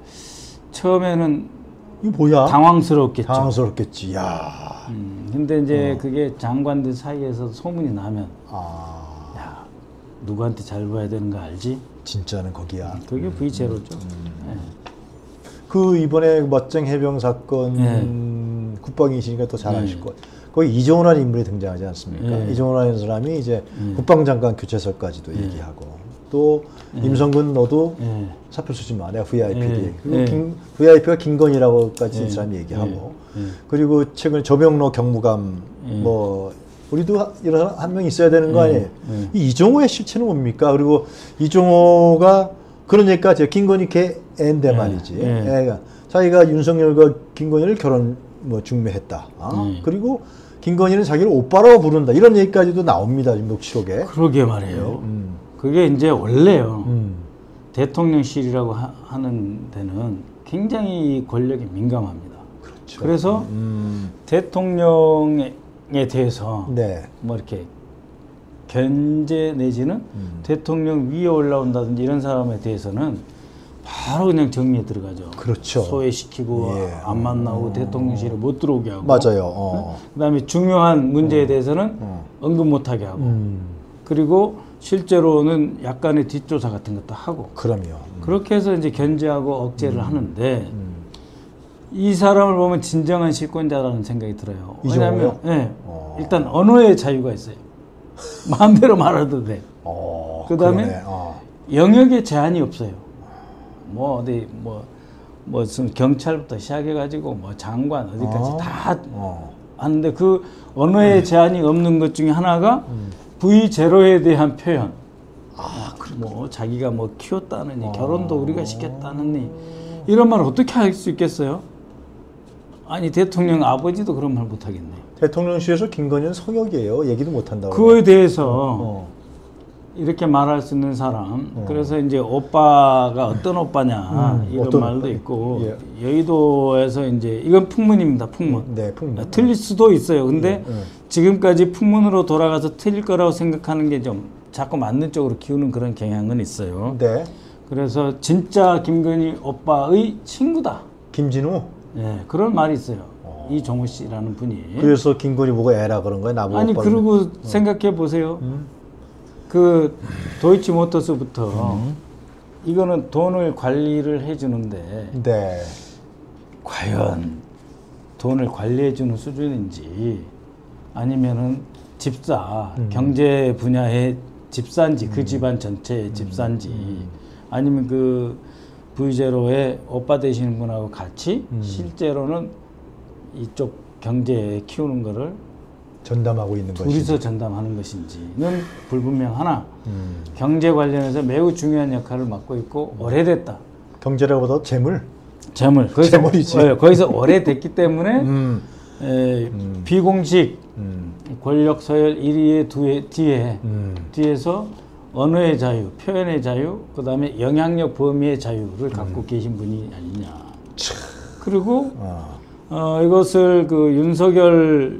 처음에는 이거 뭐야? 당황스럽겠죠. 당황스럽겠지. 야. 근데 이제 그게 장관들 사이에서 소문이 나면 야 누구한테 잘 봐야 되는 거 알지? 진짜는 거기야. 그게 V0죠. 그 이번에 멋쟁 해병 사건 국방이시니까 또 잘 아실 것 같아요. 거기 이종호라는 인물이 등장하지 않습니까? 이종호라는 사람이 이제 국방장관 교체설까지도 얘기하고 또 임성근 너도 사표 쓰지 마. 내가 VIPD. 그리고 VIP가 김건희라고까지 이 사람이 얘기하고 그리고 최근에 조명로 경무감 뭐 우리도 이런 한 명 있어야 되는 거 아니에요? 이 이종호의 실체는 뭡니까? 그리고 이종호가 그러니까 제 김건희 걔 애인데 말이지. 애가 자기가 윤석열과 김건희를 결혼 뭐 중매했다. 그리고 김건희는 자기를 오빠라고 부른다. 이런 얘기까지도 나옵니다. 지금 녹취록에. 그러게 말이에요. 그게 이제 원래요. 대통령실이라고 하는 데는 굉장히 권력에 민감합니다. 그렇죠. 그래서 대통령에 대해서 뭐 이렇게 견제 내지는 대통령 위에 올라온다든지 이런 사람에 대해서는 바로 그냥 정리에 들어가죠. 그렇죠. 소외시키고 안 만나고 대통령실에 못 들어오게 하고. 맞아요. 그다음에 중요한 문제에 대해서는 언급 못하게 하고. 그리고 실제로는 약간의 뒷조사 같은 것도 하고. 그럼요. 그렇게 해서 이제 견제하고 억제를 하는데 이 사람을 보면 진정한 실권자라는 생각이 들어요. 왜냐하면 일단 언어의 자유가 있어요. 마음대로 말해도 돼. 그다음에 영역에 제한이 없어요. 뭐 어디 뭐 무슨 경찰부터 시작해가지고 뭐 장관 어디까지 다 하는데 그 언어의 제한이 없는 것 중에 하나가 V0에 대한 표현. 뭐 자기가 뭐 키웠다느니 결혼도 우리가 시켰다느니 이런 말을 어떻게 할 수 있겠어요? 아니 대통령 아버지도 그런 말 못 하겠네. 요. 대통령실에서 김건희는 성역이에요. 얘기도 못 한다고. 그거에 대해서 이렇게 말할 수 있는 사람. 그래서 이제 오빠가 어떤 오빠냐 이런 어떤 말도 오빠? 있고 예. 여의도에서 이제 이건 풍문입니다. 풍문. 네, 풍문. 틀릴 수도 있어요. 근데 예. 지금까지 풍문으로 돌아가서 틀릴 거라고 생각하는 게 좀 자꾸 맞는 쪽으로 기우는 그런 경향은 있어요. 네. 그래서 진짜 김건희 오빠의 친구다. 김진우. 예, 그런 말이 있어요. 이종호 씨라는 분이. 그래서 김건희 보고 애라 그런 거야 나보고. 아니 오빠를. 그리고 생각해 보세요. 그 도이치모터스부터 이거는 돈을 관리를 해주는데 네. 과연 돈을 관리해주는 수준인지 아니면은 집사 경제 분야의 집사인지 그 집안 전체의 집사인지 아니면 그 V0의 오빠 되시는 분하고 같이 실제로는 이쪽 경제에 키우는 거를 전담하고 있는 것이. 둘이서 전담하는 것인지는 불분명하나 경제 관련해서 매우 중요한 역할을 맡고 있고 오래됐다. 경제라고보다 재물. 재물. 재물이지. 거기서 오래됐기 때문에 비공식 권력 서열 1위의 뒤에서 언어의 자유, 표현의 자유, 그 다음에 영향력 범위의 자유를 갖고 계신 분이 아니냐. 그리고 이것을 그 윤석열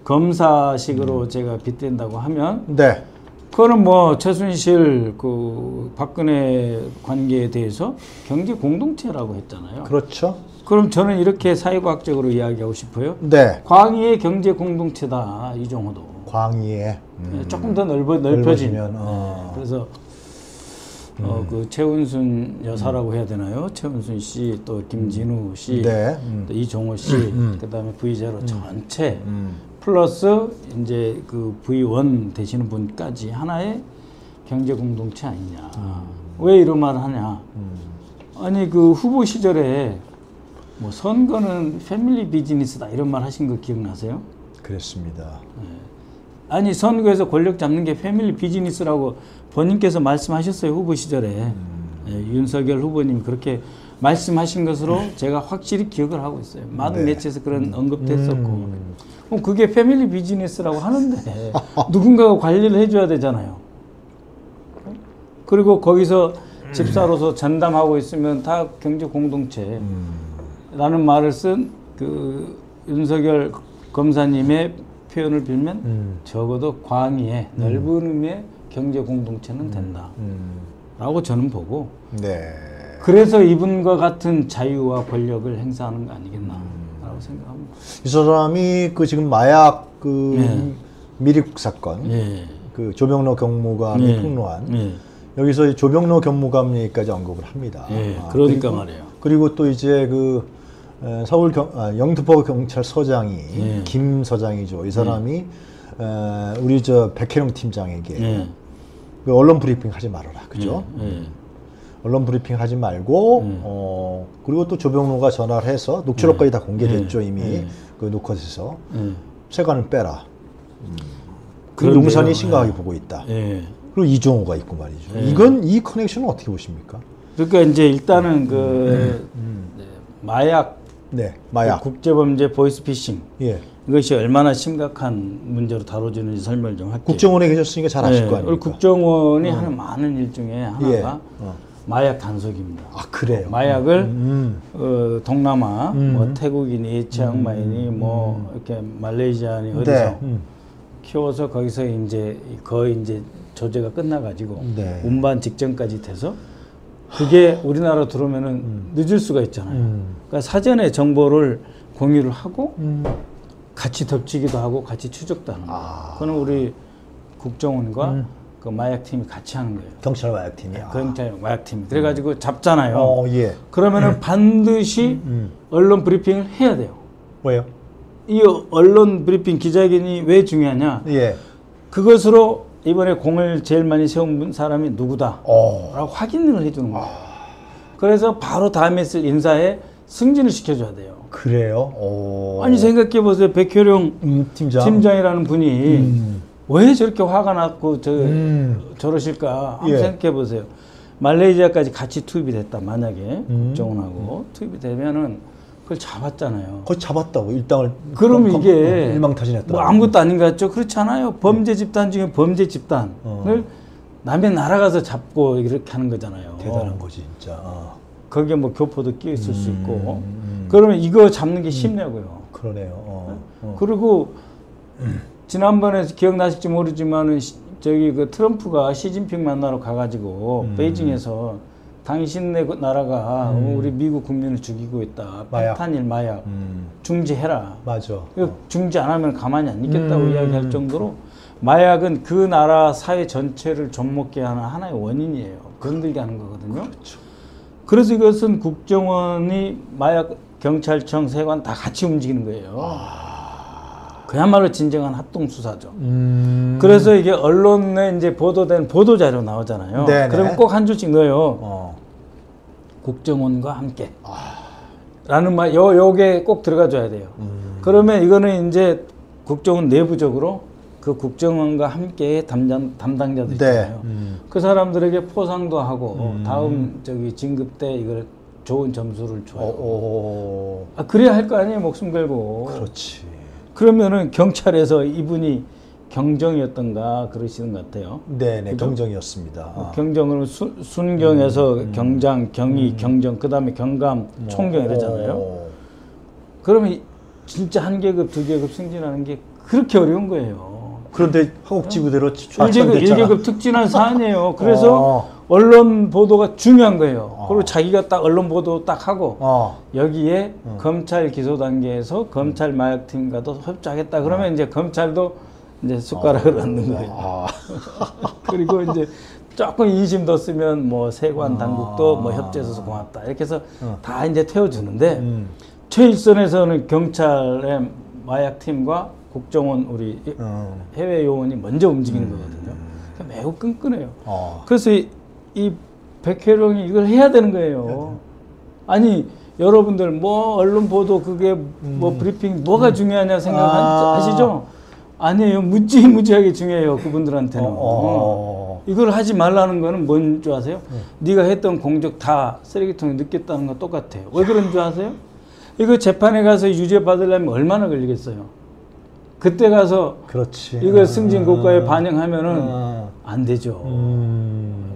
검사식으로 제가 빗댄다고 하면 네. 그거는 뭐 최순실 그 박근혜 관계에 대해서 경제 공동체라고 했잖아요. 그렇죠. 그럼 저는 이렇게 사회과학적으로 이야기하고 싶어요. 네. 광의의 경제 공동체다 이종호도. 광의에. 조금 더 넓어진. 넓어지면, 네. 그래서 그 최은순 여사라고 해야 되나요? 최은순 씨, 또 김진우 씨, 네. 또 이종호 씨, 그다음에 V0 전체 플러스 이제 그 V1 되시는 분까지 하나의 경제 공동체 아니냐. 왜 이런 말을 하냐? 아니 그 후보 시절에 뭐 선거는 패밀리 비즈니스다 이런 말 하신 거 기억나세요? 그랬습니다. 아니 선거에서 권력 잡는 게 패밀리 비즈니스라고 본인께서 말씀하셨어요 후보 시절에. 예, 윤석열 후보님 그렇게 말씀하신 것으로 제가 확실히 기억을 하고 있어요. 많은 네. 매체에서 그런 언급도 했었고. 그게 패밀리 비즈니스라고 하는데 누군가가 관리를 해줘야 되잖아요. 그리고 거기서 집사로서 전담하고 있으면 다 경제 공동체라는 말을 쓴 그 윤석열 검사님의 표현을 빌면 적어도 광의의 넓은 의미의 경제 공동체는 된다. 라고 저는 보고 네. 그래서 이분과 같은 자유와 권력을 행사하는 거 아니겠나 라고 생각합니다. 이 사람이 그 지금 마약 그 네. 미립 사건, 예. 그 조병로 경무감이 예. 폭로한 예. 여기서 이 조병로 경무감까지 언급을 합니다. 예. 그러니까 말이에요. 그리고 또 이제 그 서울 영등포 경찰서장이 예. 김 서장이죠. 이 사람이 우리 저 백혜령 팀장에게 예. 그 언론 브리핑 하지 말아라, 그죠? 예. 언론 브리핑 하지 말고 그리고 또 조병로가 전화를 해서 녹취록까지 다 공개됐죠 이미 그 노컷에서 세관을 빼라. 그 그런데요. 용산이 심각하게 보고 있다. 예. 그리고 이종호가 있고 말이죠. 예. 이건 이 커넥션은 어떻게 보십니까? 그러니까 이제 일단은 그 네, 마약, 네, 마약. 국제범죄 보이스피싱 예. 이것이 얼마나 심각한 문제로 다뤄지는지 설명을 좀 할게요. 국정원에 계셨으니까 잘 아실 거 아닙니까? 그리고 국정원이 하는 많은 일 중에 하나가 예. 마약 단속입니다. 아 그래요. 마약을 동남아, 뭐 태국이니 치앙마이니 뭐 이렇게 말레이시아니 어디서 네. 키워서 거기서 이제 거의 이제 조제가 끝나가지고 네. 운반 직전까지 돼서 그게 우리나라 들어오면은 늦을 수가 있잖아요. 그러니까 사전에 정보를 공유를 하고 같이 덮치기도 하고 같이 추적도 하는 거예요. 그거는 우리 국정원과 그 마약팀이 같이 하는 거예요. 경찰 마약팀이. 경찰 마약팀이. 그래가지고 잡잖아요. 예. 그러면은 반드시 언론 브리핑을 해야 돼요. 왜요? 이 언론 브리핑 기자회견이 왜 중요하냐? 예. 그것으로 이번에 공을 제일 많이 세운 사람이 누구다 라고 확인을 해주는 거예요. 그래서 바로 다음에 쓸 인사에 승진을 시켜줘야 돼요. 그래요? 오. 아니 생각해보세요. 백효령 팀장이라는 분이 왜 저렇게 화가 났고 저러실까 한번 예. 생각해보세요. 말레이시아까지 같이 투입이 됐다 만약에 국정원하고 투입이 되면은 그걸 잡았잖아요. 거의 잡았다고 일당을. 그럼 이게 일망타진했다. 뭐 아무것도 아닌 것 같죠? 그렇지 않아요. 범죄 집단 중에 범죄 집단을 남의 나라 가서 잡고 이렇게 하는 거잖아요. 대단한 거지 진짜. 거기에 뭐 교포도 끼어 있을 수 있고. 그러면 이거 잡는 게 쉽냐고요. 그러네요. 그리고 지난번에 기억나실지 모르지만은 저기 그 트럼프가 시진핑 만나러 가가지고 베이징에서 당신네 나라가 우리 미국 국민을 죽이고 있다. 마약. 펜타닐 마약 중지해라. 맞아. 이거 중지 안 하면 가만히 안 있겠다고 이야기할 정도로 마약은 그 나라 사회 전체를 좀먹게 하는 하나의 원인이에요. 건들게 하는 거거든요. 그렇죠. 그래서 이것은 국정원이 마약 경찰청 세관 다 같이 움직이는 거예요. 그야말로 진정한 합동 수사죠. 그래서 이게 언론에 이제 보도된 보도 자료 나오잖아요. 네네. 그러면 꼭 한 줄씩 넣어요. 국정원과 함께. 라는 말, 요게 꼭 들어가줘야 돼요. 그러면 이거는 이제 국정원 내부적으로 그 국정원과 함께 담당자들 있잖아요. 그 사람들에게 포상도 하고 다음 저기 진급 때 이걸 좋은 점수를 줘요. 그래야 할 거 아니에요, 목숨 걸고. 그렇지. 그러면은 경찰에서 이분이 경정이었던가 그러시는 것 같아요. 네네, 그죠? 경정이었습니다. 경정은 순경에서 경장, 경위, 경정, 그 다음에 경감, 총경 이러잖아요. 그러면 진짜 한 계급, 두 계급 승진하는 게 그렇게 어려운 거예요. 그런데 허겁지구대로 1계급 특진한 사안이에요. 그래서 언론 보도가 중요한 거예요. 그리고 자기가 딱 언론 보도 딱 하고 여기에 검찰 기소 단계에서 검찰 마약팀과도 협조하겠다. 그러면 이제 검찰도 이제 숟가락을 얹는 거예요. 그리고 이제 조금 인심 더 쓰면 뭐 세관 당국도 뭐 협조해서 고맙다. 이렇게 해서 다 이제 태워주는데 최일선에서는 경찰의 마약팀과 국정원 우리 해외 요원이 먼저 움직이는 거거든요. 매우 끈끈해요. 그래서 이 백혜령이 이걸 해야 되는 거예요. 아니 여러분들 뭐 언론 보도 그게 뭐 브리핑 뭐가 중요하냐 생각하시죠? 아니에요. 무지무지하게 중요해요. 그분들한테는. 이걸 하지 말라는 거는 뭔 줄 아세요? 네가 했던 공적 다 쓰레기통에 넣겠다는 거 똑같아요. 왜 그런 줄 아세요? 이거 재판에 가서 유죄 받으려면 얼마나 걸리겠어요? 그때 가서 그렇지. 이걸 승진 국가에 반영하면은 안 되죠.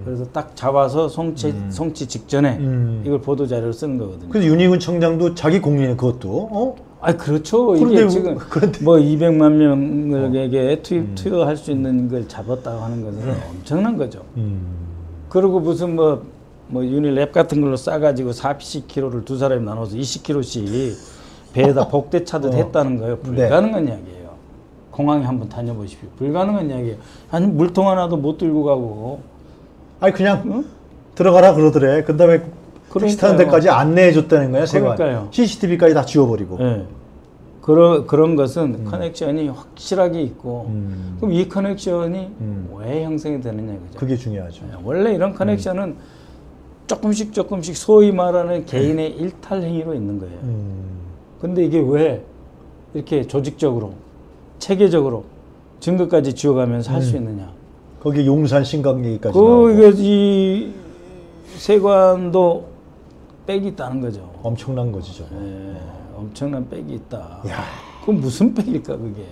그래서 딱 잡아서 송치 직전에 이걸 보도 자료를 쓰는 거거든요. 그래서 윤희군 청장도 자기 공인에 그것도 그렇죠. 이게 지금 뭐 200만 명에게 투여할 수 있는 걸 잡았다고 하는 것은 엄청난 거죠. 그리고 무슨 뭐 유니랩 같은 걸로 싸가지고 40kg를 두 사람이 나눠서 20kg씩 배에다 복대 차듯 했다는 거예요. 불가능한 이야기예요. 공항에 한번 다녀보십시오. 불가능한 이야기예요. 아니 물통 하나도 못 들고 가고. 아니 그냥 들어가라 그러더래. 그 다음에 택시 타는 데까지 안내해 줬다는 거야. 그러니까요. CCTV까지 다 지워버리고. 네. 그런 것은 커넥션이 확실하게 있고 그럼 이 커넥션이 왜 형성이 되느냐 그죠? 그게 중요하죠. 네. 원래 이런 커넥션은 조금씩 소위 말하는 개인의 일탈 행위로 있는 거예요. 근데 이게 왜 이렇게 조직적으로 체계적으로 증거까지 지워가면서 할 수 있느냐? 거기 용산 신강 얘기까지 나오고. 이 세관도 빽이 있다는 거죠. 엄청난 거지 저거. 네, 엄청난 빽이 있다. 야. 그건 무슨 빽일까 그게?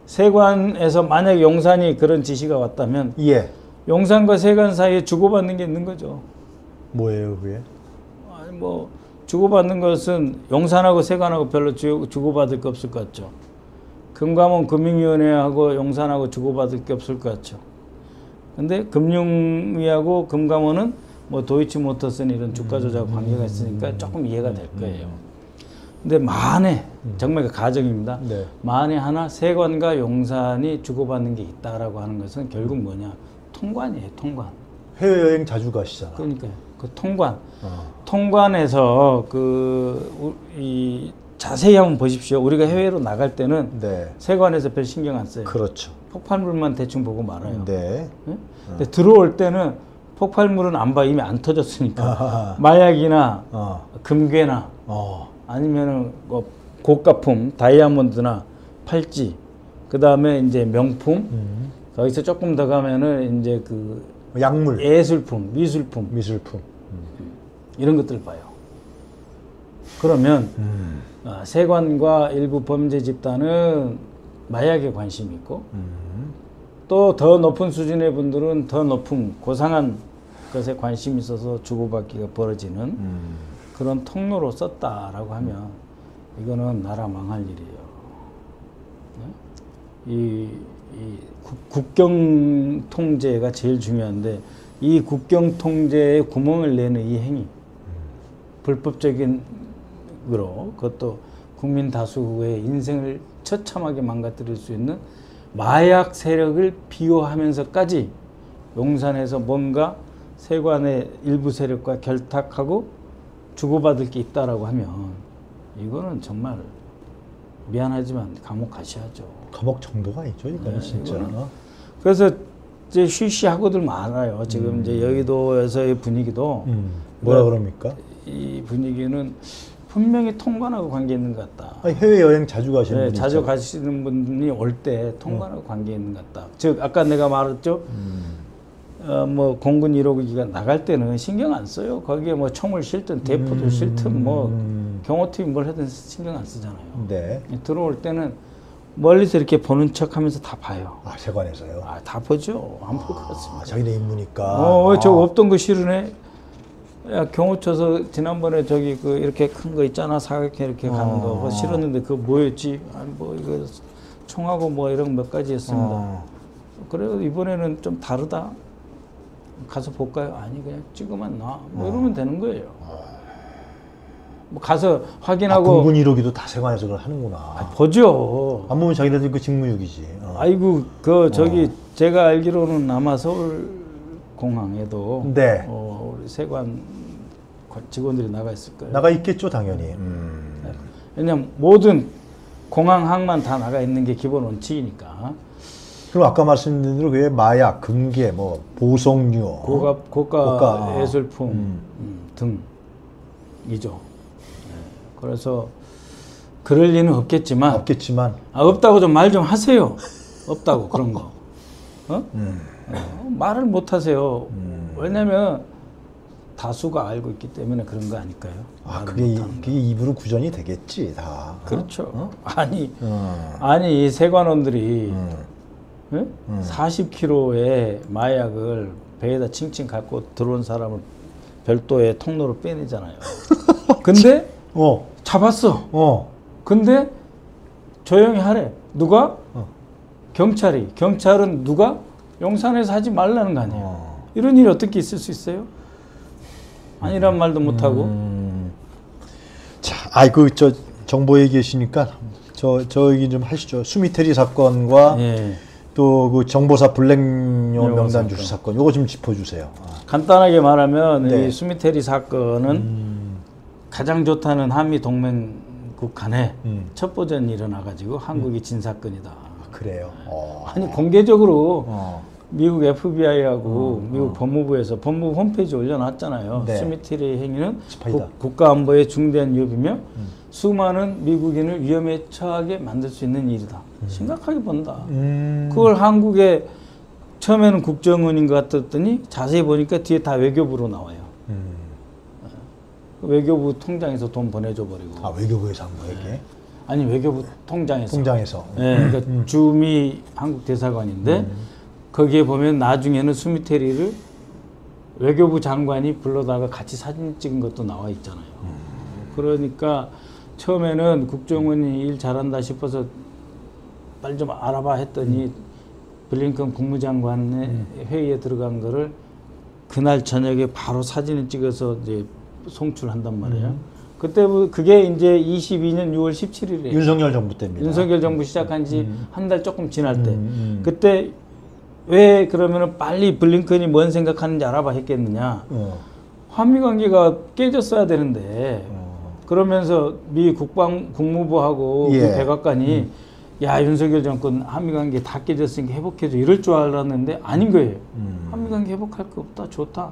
세관에서 만약 용산이 그런 지시가 왔다면 용산과 세관 사이에 주고받는 게 있는 거죠. 뭐예요 그게? 아니 뭐 주고받는 것은 용산하고 세관하고 별로 주고받을 게 없을 것 같죠. 금감원 금융위원회하고 용산하고 주고받을 게 없을 것 같죠. 근데 금융위하고 금감원은 뭐 도이치모터스는 이런 주가 조작 관계가 있으니까 조금 이해가 될 거예요. 근데 만에 정말 가정입니다. 네. 만에 하나 세관과 용산이 주고받는 게 있다라고 하는 것은 결국 뭐냐? 통관이에요. 통관. 해외여행 자주 가시잖아. 그러니까요. 그 통관. 통관에서 이 자세히 한번 보십시오. 우리가 해외로 나갈 때는 세관에서 별 신경 안 써요. 그렇죠. 폭발물만 대충 보고 말아요. 네. 근데 들어올 때는 폭발물은 안 봐. 이미 안 터졌으니까. 마약이나 금괴나 아니면은 뭐 고가품, 다이아몬드나 팔찌, 그 다음에 이제 명품, 거기서 조금 더 가면은 이제 그 약물, 예술품, 미술품 이런 것들 봐요. 그러면 세관과 일부 범죄 집단은 마약에 관심이 있고 또 더 높은 수준의 분들은 더 높은 고상한 것에 관심이 있어서 주고받기가 벌어지는 그런 통로로 썼다라고 하면 이거는 나라 망할 일이에요. 이 국경 통제가 제일 중요한데 이 국경 통제에 구멍을 내는 이 행위, 불법적인 으로 그것도 국민 다수의 인생을 처참하게 망가뜨릴 수 있는 마약 세력을 비호하면서까지 용산에서 뭔가 세관의 일부 세력과 결탁하고 주고받을 게 있다라고 하면 이거는 정말 미안하지만 감옥 가셔야죠. 감옥 정도가 아니죠, 이거는 진짜. 그래서 이제 쉬쉬하고들 많아요. 지금 이제 여의도에서의 분위기도 뭐라 그럽니까? 이 분위기는 분명히 통관하고 관계 있는 것 같다. 아니, 해외 여행 자주 가시는 분이 자주 가시는 분이 올 때 통관하고 관계 있는 것 같다. 즉 아까 내가 말했죠. 뭐 공군 1호기가 나갈 때는 신경 안 써요. 거기에 뭐 총을 실든 대포도 실든 뭐 경호팀이 뭘 하든 신경 안 쓰잖아요. 네. 들어올 때는 멀리서 이렇게 보는 척하면서 다 봐요. 아, 세관에서요? 아, 다 보죠. 안 볼 것 같습니다. 자기네 임무니까. 왜 저거 없던 거 싫으네? 야, 경호처서 지난번에 저기 그 이렇게 큰 거 있잖아. 사각형 이렇게 가는 거. 그거 싫었는데 그거 뭐였지? 아니 뭐 이거 총하고 뭐 이런 몇 가지 했습니다. 그래서 이번에는 좀 다르다. 가서 볼까요? 아니 그냥 찍으면 놔. 뭐 이러면 되는 거예요. 뭐 가서 확인하고. 공군 1호기도 다 세관에서 그걸 하는구나. 보죠. 안 보면 자기네들 그 직무유기지. 아이고 그 저기 제가 알기로는 아마 서울 공항에도 네. 우리 세관 직원들이 나가 있을 거예요. 나가 있겠죠, 당연히. 네. 왜냐면 모든 공항 항만 다 나가 있는 게 기본 원칙이니까. 그럼 아까 말씀드린 대로 그게 마약, 금괴, 뭐 보석류, 고가 예술품 등이죠. 네. 그래서 그럴 리는 없겠지만 없다고 좀 말 좀 하세요. 없다고 그런 거. 말을 못 하세요. 왜냐면 다수가 알고 있기 때문에 그런 거 아닐까요? 아, 그게 입으로 구전이 되겠지, 다. 그렇죠. 아니 이 세관원들이 40kg의 마약을 배에다 칭칭 갖고 들어온 사람을 별도의 통로로 빼내잖아요. 근데 잡았어. 근데 조용히 하래. 누가? 경찰은 누가? 용산에서 하지 말라는 거 아니에요. 이런 일이 어떻게 있을 수 있어요? 아니란 말도 못하고. 자, 저 정보에 계시니까 저 얘기 좀 하시죠. 수미테리 사건과 또 그 정보사 블랙용 명단 유출 사건, 요거 좀 짚어주세요. 간단하게 말하면 이 수미테리 사건은 가장 좋다는 한미 동맹국 간에 첩보전이 일어나가지고 한국이 진 사건이다. 그래요. 아니 공개적으로 미국 FBI하고 미국 법무부에서 법무부 홈페이지에 올려놨잖아요. 네. 수미테리 행위는 국가안보에 중대한 위협이며 수많은 미국인을 위험에 처하게 만들 수 있는 일이다. 심각하게 본다. 그걸 한국에 처음에는 국정원인 것 같았더니 자세히 보니까 뒤에 다 외교부로 나와요. 외교부 통장에서 돈 보내줘 버리고. 아, 외교부에서 한 거예요? 아니 외교부 통장에서. 네, 그러니까 주미 한국 대사관인데 거기에 보면 나중에는 수미테리를 외교부 장관이 불러다가 같이 사진 찍은 것도 나와 있잖아요. 그러니까 처음에는 국정원이 일 잘한다 싶어서 빨리 좀 알아봐 했더니 블링컨 국무장관의 회의에 들어간 거를 그날 저녁에 바로 사진을 찍어서 이제 송출한단 말이에요. 그때 그게 이제 22년 6월 17일이에요. 윤석열 정부 때입니다. 윤석열 정부 시작한 지 한 달 조금 지날 때. 그때 왜 그러면은 빨리 블링컨이 뭔 생각하는지 알아봐 했겠느냐. 한미관계가 깨졌어야 되는데 그러면서 미 국무부하고 그 백악관이 야 윤석열 정권 한미관계 다 깨졌으니까 회복해줘 이럴 줄 알았는데 아닌 거예요. 한미관계 회복할 거 없다 좋다.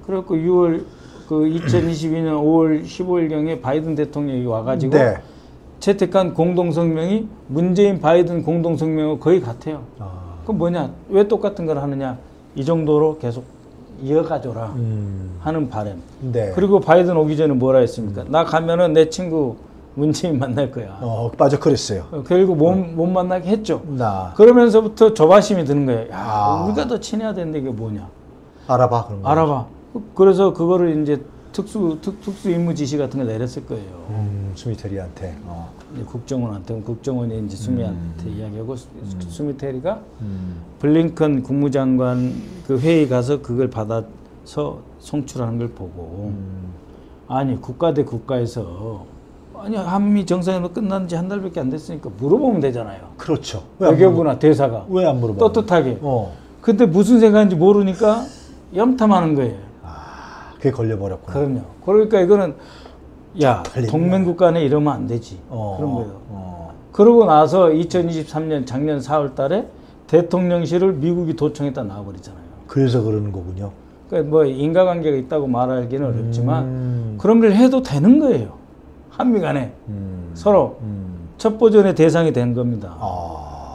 그래갖고 2022년 5월 15일경에 바이든 대통령이 와가지고 채택한 공동성명이 문재인 바이든 공동성명하고 거의 같아요. 그럼 뭐냐? 왜 똑같은 걸 하느냐? 이 정도로 계속 이어가줘라 하는 바람. 그리고 바이든 오기 전에 뭐라 했습니까? 나 가면은 내 친구 문재인 만날 거야. 빠져 그랬어요. 결국 못 만나게 했죠. 나 그러면서부터 조바심이 드는 거예요. 야, 아. 우리가 더 친해야 되는데 이게 뭐냐. 알아봐 그런 거. 알아봐. 그래서 그거를 이제 특수 임무 지시 같은 거 내렸을 거예요. 수미테리한테. 이제 국정원한테, 국정원이 이제 수미한테 이야기하고 수미테리가 블링컨 국무장관 그 회의 가서 그걸 받아서 송출하는 걸 보고 아니 국가 대 국가에서 아니 한미 정상회담 끝난 지 한 달밖에 안 됐으니까 물어보면 되잖아요. 그렇죠. 외교부나 대사가 왜 안 물어봐? 떳떳하게. 근데 무슨 생각인지 모르니까 염탐하는 거예요. 그게 걸려버렸구나. 그럼요. 그러니까 이거는 야 달리는 동맹국 간에 이러면 안 되지. 그런 거예요. 그러고 나서 2023년 작년 4월 달에 대통령실을 미국이 도청했다 나와버리잖아요. 그래서 그러는 거군요. 그러니까 뭐 인과관계가 있다고 말하기는 어렵지만 그런 걸 해도 되는 거예요. 한미 간에 서로 첩보전의 대상이 된 겁니다.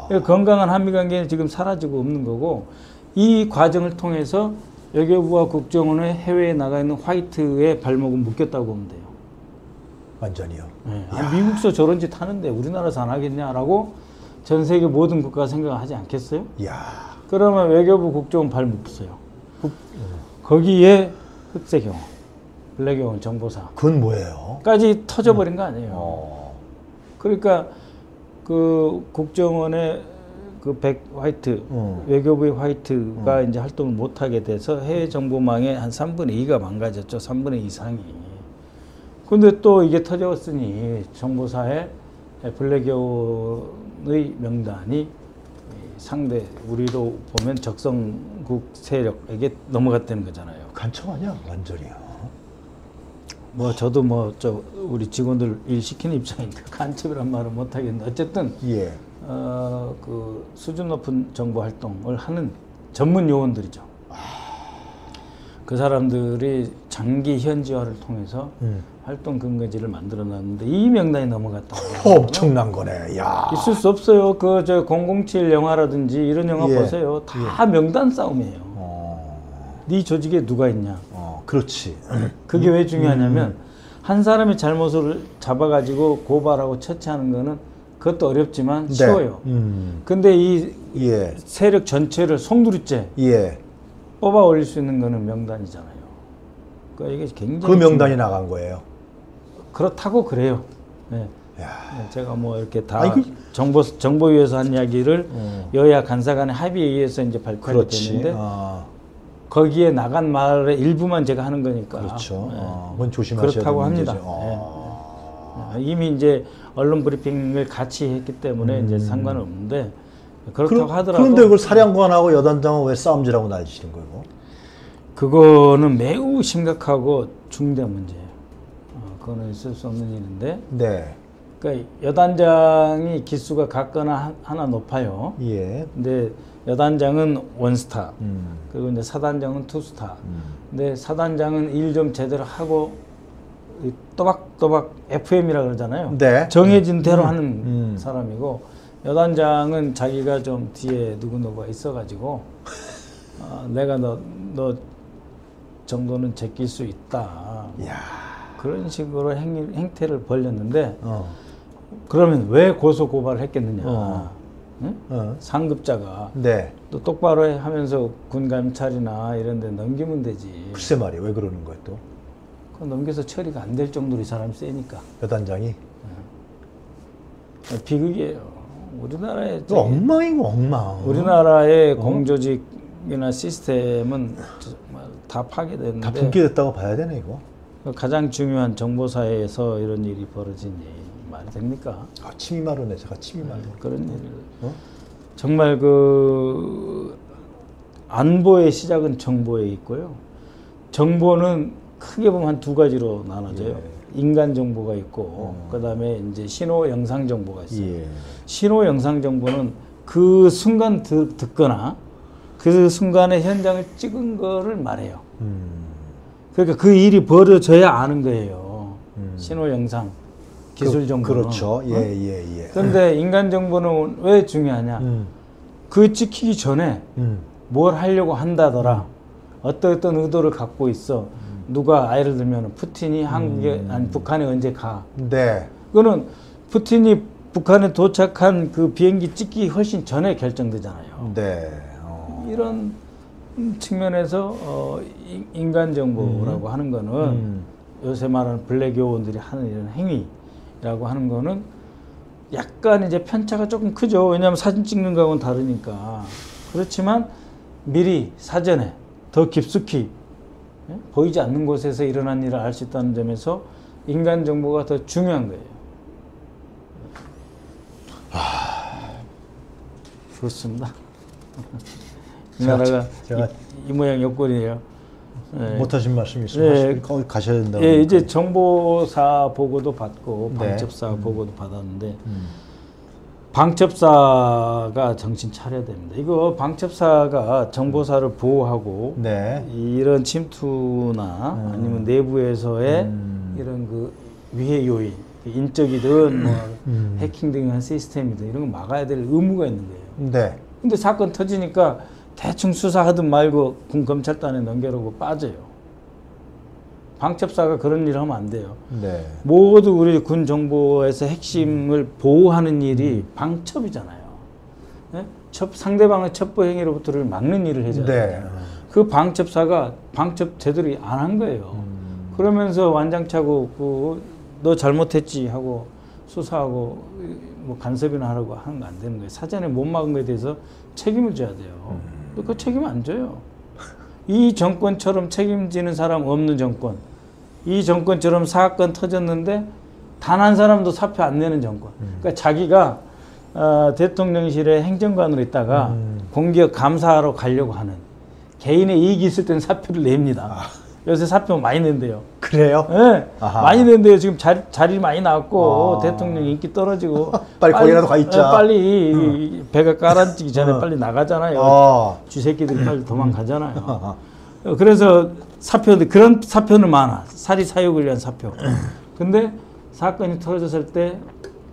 그러니까 건강한 한미 관계는 지금 사라지고 없는 거고 이 과정을 통해서 외교부와 국정원의 해외에 나가 있는 화이트의 발목은 묶였다고 보면 돼요. 완전히요. 네. 미국서 저런 짓 하는데 우리나라에서 안 하겠냐라고 전 세계 모든 국가가 생각하지 않겠어요? 야. 그러면 외교부 국정원 발 묶었어요. 거기에 흑색영어, 블랙영어 정보사. 그건 뭐예요? 까지 터져버린 거 아니에요. 그러니까 그 국정원의 그 화이트, 외교부의 화이트가 이제 활동을 못하게 돼서 해외 정보망의 한 3분의 2가 망가졌죠. 3분의 2 이상이. 근데 또 이게 터졌으니 정보사의 블랙여의 명단이 상대 우리로 보면 적성국 세력에게 넘어갔다는 거잖아요. 간첩 아니야 완전히요. 뭐 저도 뭐 저 우리 직원들 일 시키는 입장이니까 간첩이란 말은 못 하겠는데 어쨌든 예. 그 수준 높은 정보 활동을 하는 전문 요원들이죠. 그 사람들이 장기 현지화를 통해서 활동 근거지를 만들어놨는데 이 명단이 넘어갔다고. 엄청난 거네. 야. 있을 수 없어요. 그 저 007 영화라든지 이런 영화 보세요. 다 명단 싸움이에요. 네 조직에 누가 있냐. 그렇지. 그게 왜 중요하냐면 한 사람의 잘못을 잡아가지고 고발하고 처치하는 거는 그것도 어렵지만 쉬워요. 근데 이 세력 전체를 송두리째 뽑아 올릴 수 있는 거는 명단이잖아요. 그러니까 이게 굉장히 그 명단이 나간 거예요. 그렇다고 그래요. 네. 네, 제가 뭐 이렇게 다 정보위에서 한 이야기를 여야 간사 간의 합의에 의해서 이제 발표하게 됐는데 거기에 나간 말의 일부만 제가 하는 거니까. 그렇죠. 그건 조심하셔야 그렇다고 되는 합니다. 문제죠. 이미 이제 언론 브리핑을 같이 했기 때문에 이제 상관은 없는데 그렇다고 하더라도. 그런데 그걸 사령관하고 여단장은 왜 싸움질하고 난리치는 거예요? 그거는 매우 심각하고 중대한 문제예요. 그거는 있을 수 없는 일인데. 네. 그러니까 여단장이 기수가 같거나 하나 높아요. 근데 여단장은 원스타, 그리고 이제 사단장은 투스타. 근데 사단장은 일 좀 제대로 하고 또박또박 FM이라 그러잖아요. 네. 정해진 대로 하는 사람이고 여단장은 자기가 좀 뒤에 누구누구가 있어가지고 내가 너 정도는 제낄 수 있다. 그런 식으로 행태를 벌였는데 그러면 왜 고소 고발을 했겠느냐. 응? 상급자가 또 똑바로 하면서 군 감찰이나 이런 데 넘기면 되지. 글쎄 말이야. 왜 그러는 거야 또? 그거 넘겨서 처리가 안 될 정도로 이 사람이 세니까. 여단장이? 비극이에요. 우리나라의 엉망이고 엉망. 우리나라의 공조직이나 시스템은 정말 다 파괴됐는데 다 붕괴됐다고 봐야 되네 이거. 가장 중요한 정보사회에서 이런 일이 벌어지니 말이 됩니까? 침이 마르네. 제가 침이 마르네. 그런 일을 정말 그 안보의 시작은 정보에 있고요. 정보는 크게 보면 한 두 가지로 나눠져요. 인간 정보가 있고 그다음에 이제 신호 영상 정보가 있어요. 신호 영상 정보는 그 순간 듣거나 그 순간에 현장을 찍은 거를 말해요. 그러니까 그 일이 벌어져야 아는 거예요. 신호 영상 기술 정보는. 그렇죠. 그런데 인간 정보는 왜 중요하냐? 그 찍히기 전에 뭘 하려고 한다더라. 어떤 의도를 갖고 있어. 누가 예를 들면 푸틴이 한국에 아니 북한에 언제 가. 그거는 푸틴이 북한에 도착한 그 비행기 찍기 훨씬 전에 결정되잖아요. 네. 이런 측면에서 인간 정보라고 하는 거는 요새 말하는 블랙 요원들이 하는 이런 행위라고 하는 거는 약간 이제 편차가 조금 크죠. 왜냐하면 사진 찍는 거하고는 다르니까. 그렇지만 미리 사전에 더 깊숙이 보이지 않는 곳에서 일어난 일을 알 수 있다는 점에서 인간 정보가 더 중요한 거예요. 그렇습니다. 이 나라가 제가 이 모양 여건이에요. 네. 못하신 말씀 있으면 네. 거기 가셔야 된다고. 예, 이제 정보사 보고도 받고 네. 방첩사 보고도 받았는데 방첩사가 정신 차려야 됩니다. 이거 방첩사가 정보사를 보호하고 네. 이런 침투나 아니면 내부에서의 이런 그 위해 요인, 인적이든 뭐 해킹 등한 시스템이든 이런 거 막아야 될 의무가 있는 거예요. 네. 근데 사건 터지니까 대충 수사하든 말고 군 검찰단에 넘겨놓고 빠져요. 방첩사가 그런 일을 하면 안 돼요. 네. 모두 우리 군 정보에서 핵심을 보호하는 일이 방첩이잖아요. 네? 상대방의 첩보 행위로부터를 막는 일을 해줘야 네. 돼요. 그 방첩사가 방첩 제대로 안 한 거예요. 그러면서 완장차고 너 잘못했지 하고 수사하고 뭐 간섭이나 하라고 하는 거 안 되는 거예요. 사전에 못 막은 거에 대해서 책임을 져야 돼요. 그 책임 안 져요. 이 정권처럼 책임지는 사람 없는 정권. 이 정권처럼 사건 터졌는데 단 한 사람도 사표 안 내는 정권. 그러니까 자기가 대통령실의 행정관으로 있다가 공기업 감사하러 가려고 하는 개인의 이익이 있을 때는 사표를 냅니다. 요새 사표 많이 낸대요. 그래요? 네, 아하. 많이 낸대요. 지금 자리 많이 나왔고 대통령 인기 떨어지고 빨리 거기라도 가 있자. 빨리 배가 깔아지기 전에 빨리 나가잖아요. 쥐새끼들이 빨리 도망가잖아요. 그래서 그런 사표는 많아. 사리 사욕을 위한 사표. 근데 사건이 터졌을 때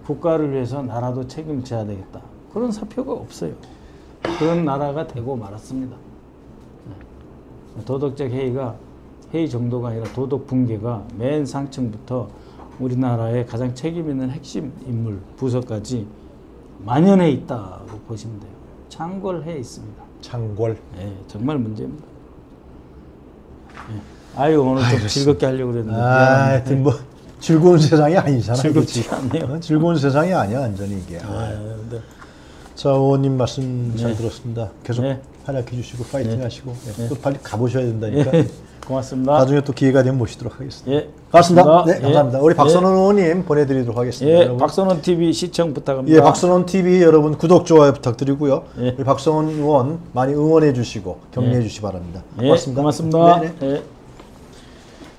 국가를 위해서 나라도 책임져야 되겠다. 그런 사표가 없어요. 그런 나라가 되고 말았습니다. 도덕적 회의 정도가 아니라 도덕 붕괴가 맨 상층부터 우리나라의 가장 책임 있는 핵심 인물 부서까지 만연해 있다고 보시면 돼요. 창궐해 있습니다. 창궐. 네, 정말 문제입니다. 네. 아유 오늘 좀 즐겁게 하려고 그랬는데 하여튼 뭐 즐거운 세상이 아니잖아요. 즐겁지 않네요. 즐거운 세상이 아니야 완전히 이게. 네. 자, 의원님 말씀 잘 들었습니다. 계속 네. 활약해 주시고 파이팅 하시고 네. 또 빨리 가보셔야 된다니까. 고맙습니다. 나중에 또 기회가 되면 모시도록 하겠습니다. 예, 고맙습니다. 네, 예. 감사합니다. 우리 박선원 의원님 보내드리도록 하겠습니다. 예, 여러분. 박선원 TV 시청 부탁합니다. 예, 박선원 TV 여러분 구독 좋아요 부탁드리고요. 예. 우리 박선원 의원 많이 응원해 주시고 격려해 주시기 바랍니다. 예, 고맙습니다. 고맙습니다. 네, 네. 예.